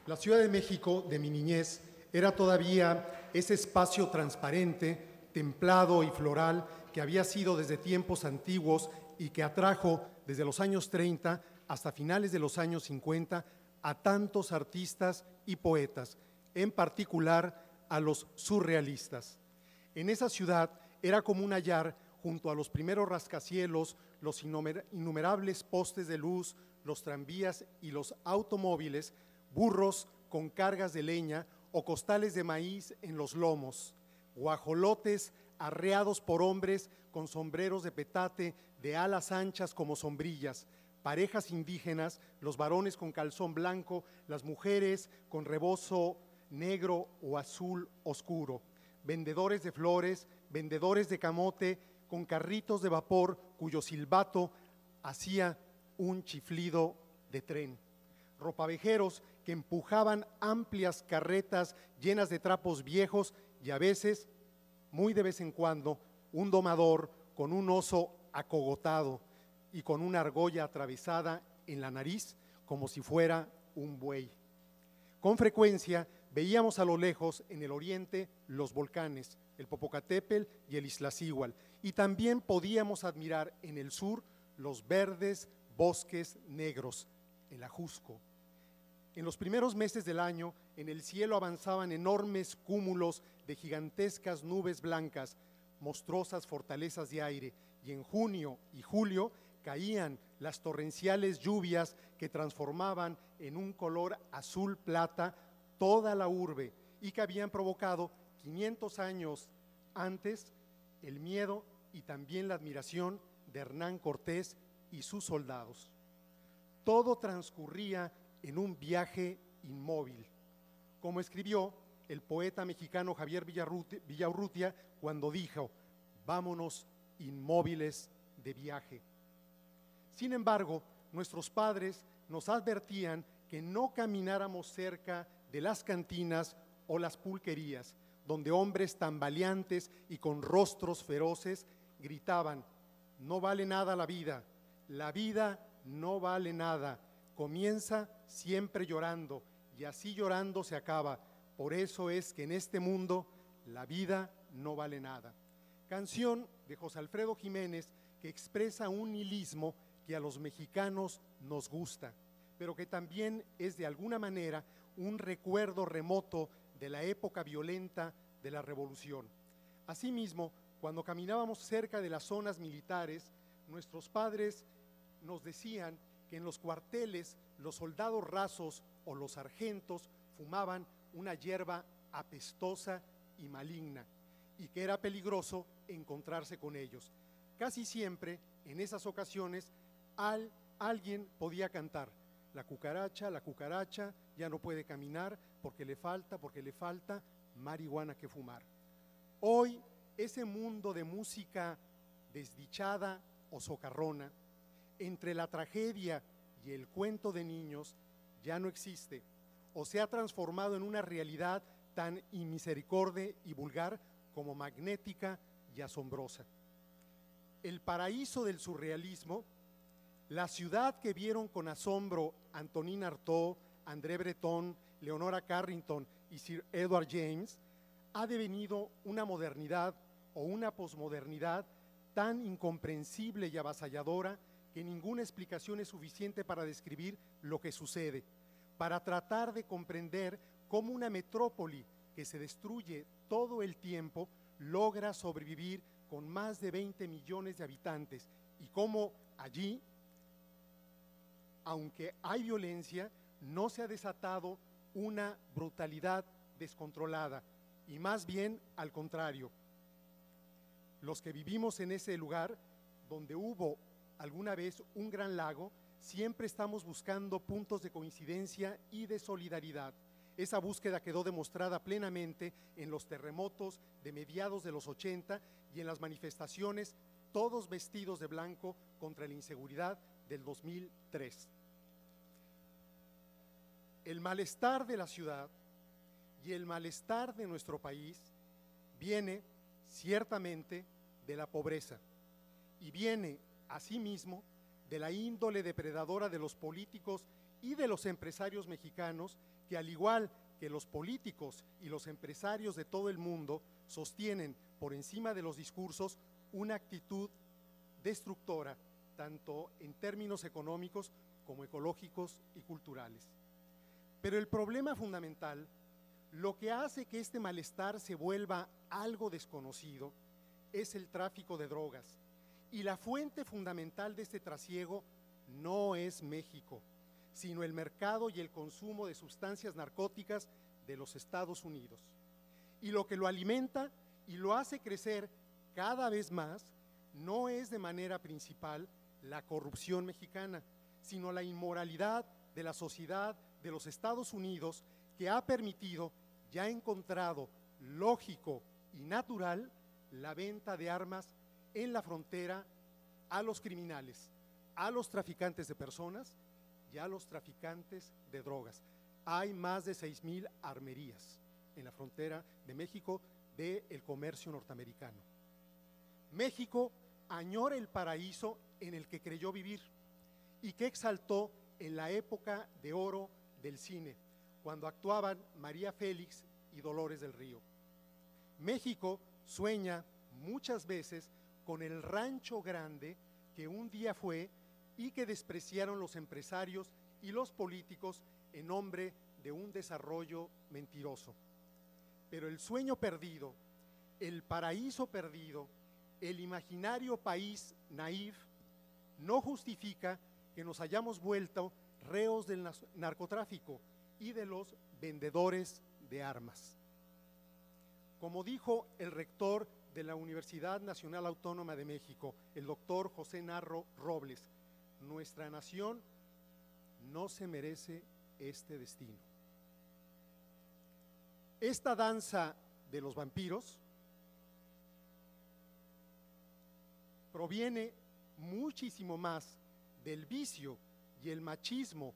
La Ciudad de México de mi niñez era todavía ese espacio transparente, templado y floral que había sido desde tiempos antiguos y que atrajo desde los años 30 hasta finales de los años 50 a tantos artistas y poetas, en particular a los surrealistas. En esa ciudad era común hallar, junto a los primeros rascacielos, los innumerables postes de luz, los tranvías y los automóviles, burros con cargas de leña o costales de maíz en los lomos, guajolotes arreados por hombres con sombreros de petate de alas anchas como sombrillas, parejas indígenas, los varones con calzón blanco, las mujeres con rebozo negro o azul oscuro, vendedores de flores, vendedores de camote con carritos de vapor cuyo silbato hacía un chiflido de tren, ropavejeros que empujaban amplias carretas llenas de trapos viejos y a veces, muy de vez en cuando, un domador con un oso acogotado y con una argolla atravesada en la nariz como si fuera un buey. Con frecuencia veíamos a lo lejos en el oriente los volcanes, el Popocatépetl y el Iztaccíhuatl, y también podíamos admirar en el sur los verdes bosques negros, el Ajusco. En los primeros meses del año, en el cielo avanzaban enormes cúmulos de gigantescas nubes blancas, monstruosas fortalezas de aire, y en junio y julio caían las torrenciales lluvias que transformaban en un color azul plata toda la urbe y que habían provocado 500 años antes el miedo y también la admiración de Hernán Cortés y sus soldados. Todo transcurría en un viaje inmóvil, como escribió el poeta mexicano Javier Villaurrutia cuando dijo: vámonos inmóviles de viaje. Sin embargo, nuestros padres nos advertían que no camináramos cerca de las cantinas o las pulquerías, donde hombres tambaleantes y con rostros feroces gritaban: no vale nada la vida no vale nada. Comienza siempre llorando y así llorando se acaba. Por eso es que en este mundo la vida no vale nada. Canción de José Alfredo Jiménez que expresa un nihilismo que a los mexicanos nos gusta, pero que también es de alguna manera un recuerdo remoto de la época violenta de la Revolución. Asimismo, cuando caminábamos cerca de las zonas militares, nuestros padres nos decían que en los cuarteles los soldados rasos o los sargentos fumaban una hierba apestosa y maligna y que era peligroso encontrarse con ellos. Casi siempre, en esas ocasiones, alguien podía cantar: la cucaracha ya no puede caminar porque le falta marihuana que fumar. Hoy, ese mundo de música desdichada o socarrona, entre la tragedia y el cuento de niños, ya no existe o se ha transformado en una realidad tan inmisericorde y vulgar como magnética y asombrosa. El paraíso del surrealismo, la ciudad que vieron con asombro Antonin Artaud, André Breton, Leonora Carrington y Sir Edward James, ha devenido una modernidad o una posmodernidad tan incomprensible y avasalladora que ninguna explicación es suficiente para describir lo que sucede, para tratar de comprender cómo una metrópoli que se destruye todo el tiempo logra sobrevivir con más de 20 millones de habitantes y cómo allí, aunque hay violencia, no se ha desatado una brutalidad descontrolada y más bien al contrario. Los que vivimos en ese lugar donde hubo alguna vez un gran lago, siempre estamos buscando puntos de coincidencia y de solidaridad. Esa búsqueda quedó demostrada plenamente en los terremotos de mediados de los 80 y en las manifestaciones, todos vestidos de blanco contra la inseguridad del 2003. El malestar de la ciudad y el malestar de nuestro país viene ciertamente de la pobreza y viene asimismo de la índole depredadora de los políticos y de los empresarios mexicanos que, al igual que los políticos y los empresarios de todo el mundo, sostienen por encima de los discursos una actitud destructora, tanto en términos económicos como ecológicos y culturales. Pero el problema fundamental, lo que hace que este malestar se vuelva algo desconocido, es el tráfico de drogas. Y la fuente fundamental de este trasiego no es México, sino el mercado y el consumo de sustancias narcóticas de los Estados Unidos. Y lo que lo alimenta y lo hace crecer cada vez más no es de manera principal la corrupción mexicana, sino la inmoralidad de la sociedad de los Estados Unidos que ha permitido y ha encontrado lógico y natural la venta de armas en la frontera a los criminales, a los traficantes de personas y a los traficantes de drogas. Hay más de 6,000 armerías en la frontera de México del comercio norteamericano. México añora el paraíso en el que creyó vivir y que exaltó en la época de oro del cine, cuando actuaban María Félix y Dolores del Río. México sueña muchas veces con el rancho grande que un día fue y que despreciaron los empresarios y los políticos en nombre de un desarrollo mentiroso. Pero el sueño perdido, el paraíso perdido, el imaginario país naif, no justifica que nos hayamos vuelto reos del narcotráfico y de los vendedores de armas. Como dijo el rector de la Universidad Nacional Autónoma de México, el doctor José Narro Robles, nuestra nación no se merece este destino. Esta danza de los vampiros proviene muchísimo más del vicio y el machismo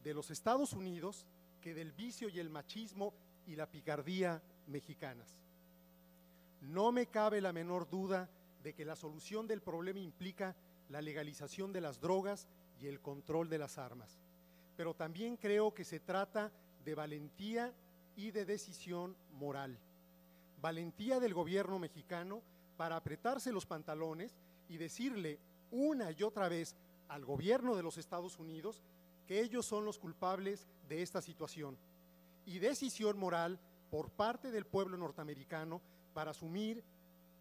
de los Estados Unidos que del vicio y el machismo y la picardía mexicanas. No me cabe la menor duda de que la solución del problema implica la legalización de las drogas y el control de las armas. Pero también creo que se trata de valentía y de decisión moral. Valentía del gobierno mexicano para apretarse los pantalones y decirle una y otra vez al gobierno de los Estados Unidos que ellos son los culpables de esta situación. Y decisión moral por parte del pueblo norteamericano para asumir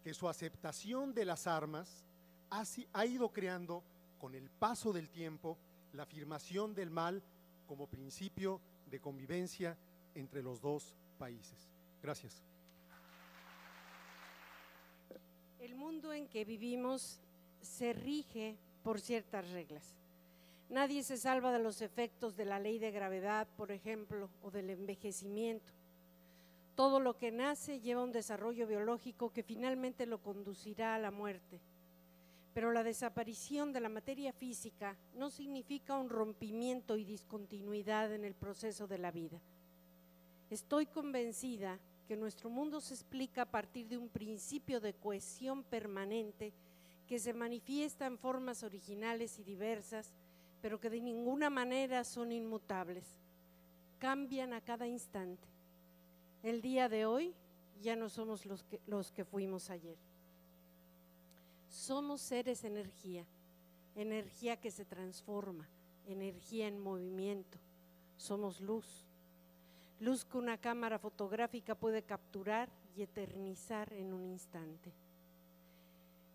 que su aceptación de las armas ha ido creando, con el paso del tiempo, la afirmación del mal como principio de convivencia entre los dos países. Gracias. El mundo en que vivimos se rige por ciertas reglas. Nadie se salva de los efectos de la ley de gravedad, por ejemplo, o del envejecimiento. Todo lo que nace lleva un desarrollo biológico que finalmente lo conducirá a la muerte. Pero la desaparición de la materia física no significa un rompimiento y discontinuidad en el proceso de la vida. Estoy convencida que nuestro mundo se explica a partir de un principio de cohesión permanente que se manifiesta en formas originales y diversas, pero que de ninguna manera son inmutables. Cambian a cada instante. El día de hoy ya no somos los que fuimos ayer. Somos seres energía, energía que se transforma, energía en movimiento. Somos luz, luz que una cámara fotográfica puede capturar y eternizar en un instante.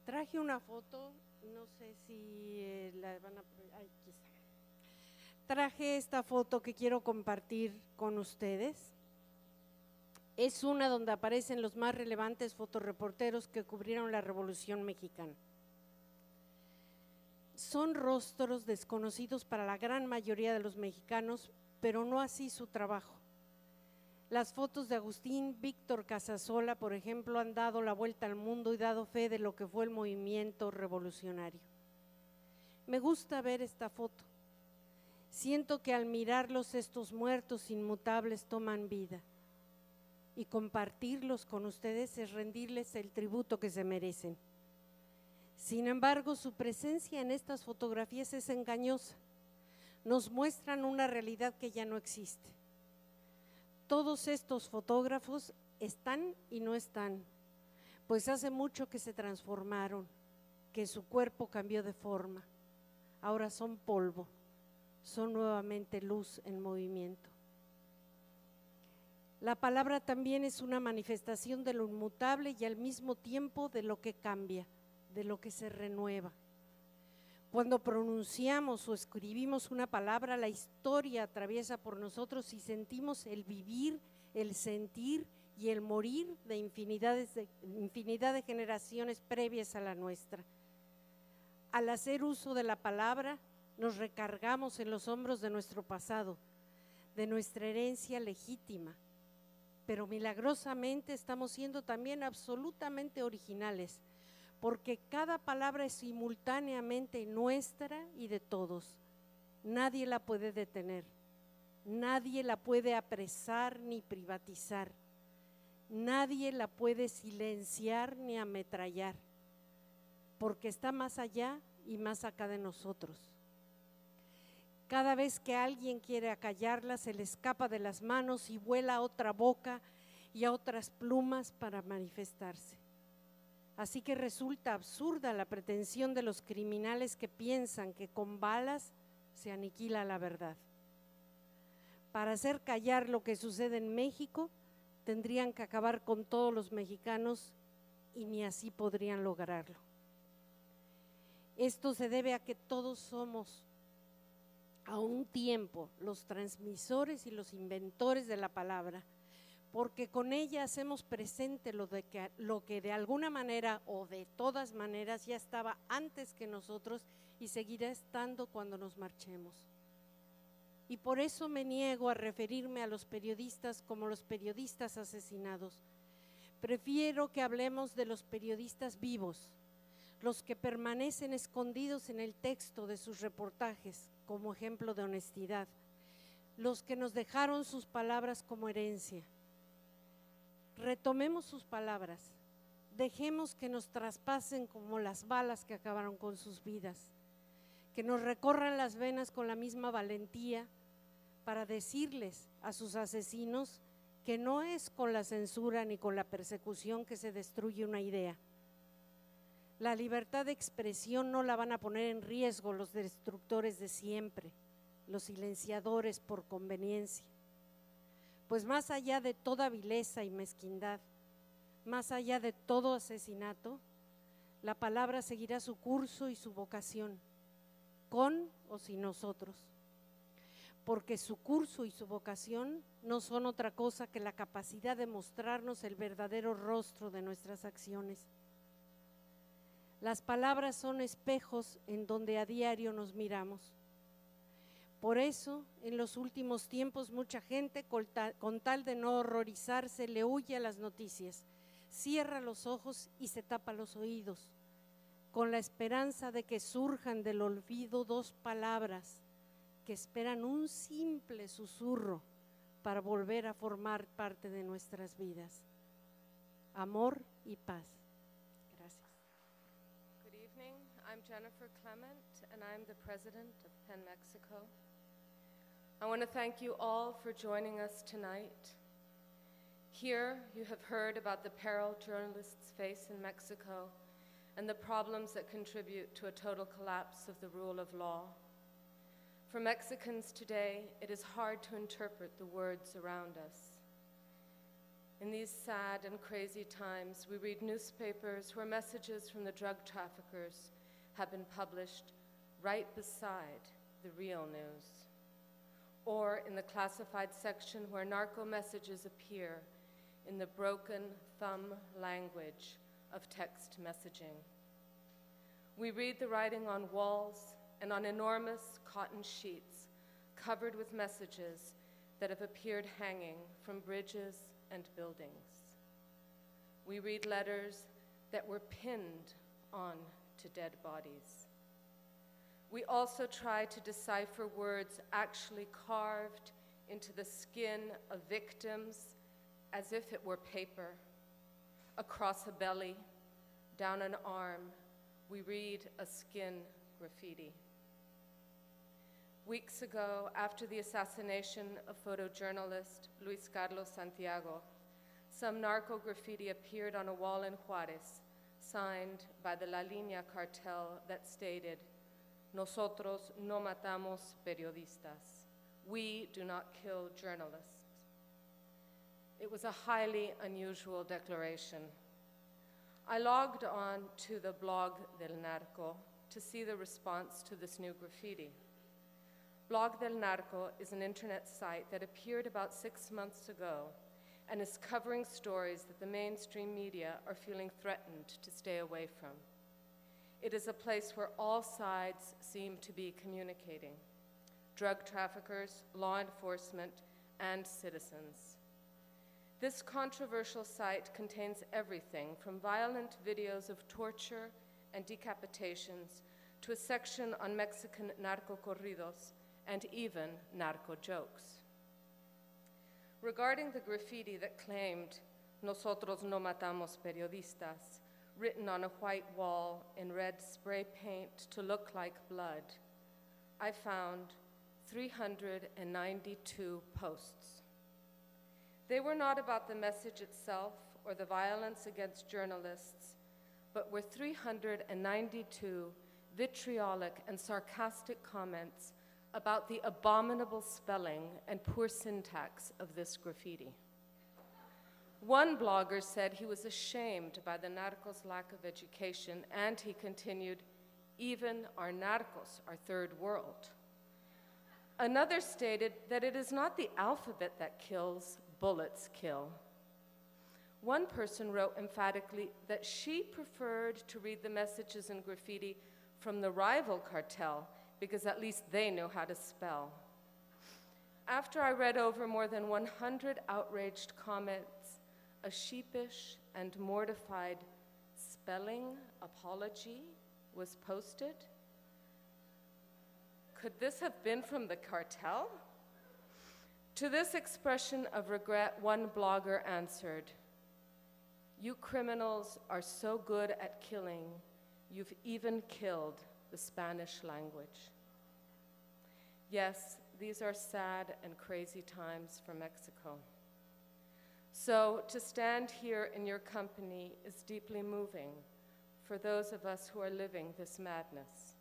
Traje una foto, no sé si la van a… aquí está. Traje esta foto que quiero compartir con ustedes. Es una donde aparecen los más relevantes fotoreporteros que cubrieron la Revolución Mexicana. Son rostros desconocidos para la gran mayoría de los mexicanos, pero no así su trabajo. Las fotos de Agustín Víctor Casasola, por ejemplo, han dado la vuelta al mundo y dado fe de lo que fue el movimiento revolucionario. Me gusta ver esta foto. Siento que al mirarlos estos muertos inmutables toman vida. Y compartirlos con ustedes es rendirles el tributo que se merecen. Sin embargo, su presencia en estas fotografías es engañosa. Nos muestran una realidad que ya no existe. Todos estos fotógrafos están y no están, pues hace mucho que se transformaron, que su cuerpo cambió de forma. Ahora son polvo, son nuevamente luz en movimiento. La palabra también es una manifestación de lo inmutable y al mismo tiempo de lo que cambia, de lo que se renueva. Cuando pronunciamos o escribimos una palabra, la historia atraviesa por nosotros y sentimos el vivir, el sentir y el morir de infinidad de generaciones previas a la nuestra. Al hacer uso de la palabra, nos recargamos en los hombros de nuestro pasado, de nuestra herencia legítima. Pero milagrosamente estamos siendo también absolutamente originales, porque cada palabra es simultáneamente nuestra y de todos. Nadie la puede detener, nadie la puede apresar ni privatizar, nadie la puede silenciar ni ametrallar, porque está más allá y más acá de nosotros. Cada vez que alguien quiere acallarla, se le escapa de las manos y vuela a otra boca y a otras plumas para manifestarse. Así que resulta absurda la pretensión de los criminales que piensan que con balas se aniquila la verdad. Para hacer callar lo que sucede en México, tendrían que acabar con todos los mexicanos y ni así podrían lograrlo. Esto se debe a que todos somos a un tiempo los transmisores y los inventores de la palabra, porque con ella hacemos presente lo que de alguna manera o de todas maneras ya estaba antes que nosotros y seguirá estando cuando nos marchemos. Y por eso me niego a referirme a los periodistas como los periodistas asesinados. Prefiero que hablemos de los periodistas vivos, los que permanecen escondidos en el texto de sus reportajes como ejemplo de honestidad, los que nos dejaron sus palabras como herencia. Retomemos sus palabras, dejemos que nos traspasen como las balas que acabaron con sus vidas, que nos recorran las venas con la misma valentía para decirles a sus asesinos que no es con la censura ni con la persecución que se destruye una idea. La libertad de expresión no la van a poner en riesgo los destructores de siempre, los silenciadores por conveniencia. Pues más allá de toda vileza y mezquindad, más allá de todo asesinato, la palabra seguirá su curso y su vocación, con o sin nosotros, porque su curso y su vocación no son otra cosa que la capacidad de mostrarnos el verdadero rostro de nuestras acciones. Las palabras son espejos en donde a diario nos miramos. Por eso, en los últimos tiempos, mucha gente, con tal de no horrorizarse, le huye a las noticias, cierra los ojos y se tapa los oídos, con la esperanza de que surjan del olvido dos palabras que esperan un simple susurro para volver a formar parte de nuestras vidas: amor y paz. Gracias. Good evening. I'm Jennifer Clement, and I'm the president of PEN Mexico. I want to thank you all for joining us tonight. Here, you have heard about the peril journalists face in Mexico and the problems that contribute to a total collapse of the rule of law. For Mexicans today, it is hard to interpret the words around us. In these sad and crazy times, we read newspapers where messages from the drug traffickers have been published right beside the real news, or in the classified section where narco messages appear in the broken thumb language of text messaging. We read the writing on walls and on enormous cotton sheets covered with messages that have appeared hanging from bridges and buildings. We read letters that were pinned on to dead bodies. We also try to decipher words actually carved into the skin of victims as if it were paper. Across a belly, down an arm, we read a skin graffiti. Weeks ago, after the assassination of photojournalist Luis Carlos Santiago, some narco graffiti appeared on a wall in Juárez, signed by the La Línea cartel that stated, "Nosotros no matamos periodistas." We do not kill journalists. It was a highly unusual declaration. I logged on to the blog del Narco to see the response to this new graffiti. Blog del Narco is an internet site that appeared about 6 months ago and is covering stories that the mainstream media are feeling threatened to stay away from. It is a place where all sides seem to be communicating: drug traffickers, law enforcement, and citizens. This controversial site contains everything from violent videos of torture and decapitations to a section on Mexican narco corridos and even narco jokes. Regarding the graffiti that claimed "Nosotros no matamos periodistas," written on a white wall in red spray paint to look like blood, I found 392 posts. They were not about the message itself or the violence against journalists, but were 392 vitriolic and sarcastic comments about the abominable spelling and poor syntax of this graffiti. One blogger said he was ashamed by the narcos' lack of education, and he continued, "Even our narcos are third world." Another stated that it is not the alphabet that kills, bullets kill. One person wrote emphatically that she preferred to read the messages in graffiti from the rival cartel because at least they knew how to spell. After I read over more than 100 outraged comments, a sheepish and mortified spelling apology was posted. Could this have been from the cartel? To this expression of regret, one blogger answered, You criminals are so good at killing, you've even killed the Spanish language. Yes, these are sad and crazy times for Mexico. So to stand here in your company is deeply moving for those of us who are living this madness.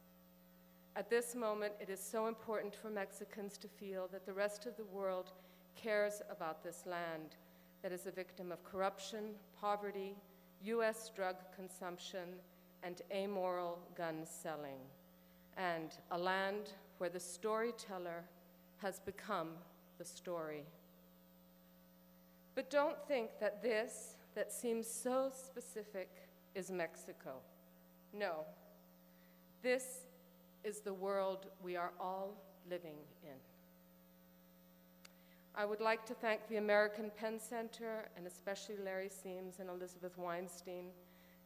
At this moment, it is so important for Mexicans to feel that the rest of the world cares about this land that is a victim of corruption, poverty, US drug consumption, and amoral gun selling, and a land where the storyteller has become the story. But don't think that this, that seems so specific, is Mexico. No, this is the world we are all living in. I would like to thank the American Penn Center, and especially Larry Seams and Elizabeth Weinstein,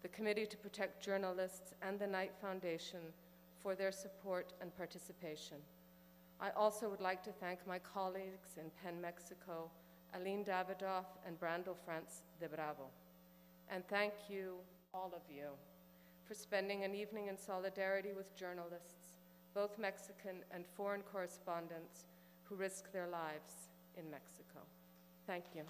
the Committee to Protect Journalists, and the Knight Foundation for their support and participation. I also would like to thank my colleagues in Penn Mexico, Aline Davidoff and Brandel France de Bravo. And thank you, all of you, for spending an evening in solidarity with journalists, both Mexican and foreign correspondents who risk their lives in Mexico. Thank you.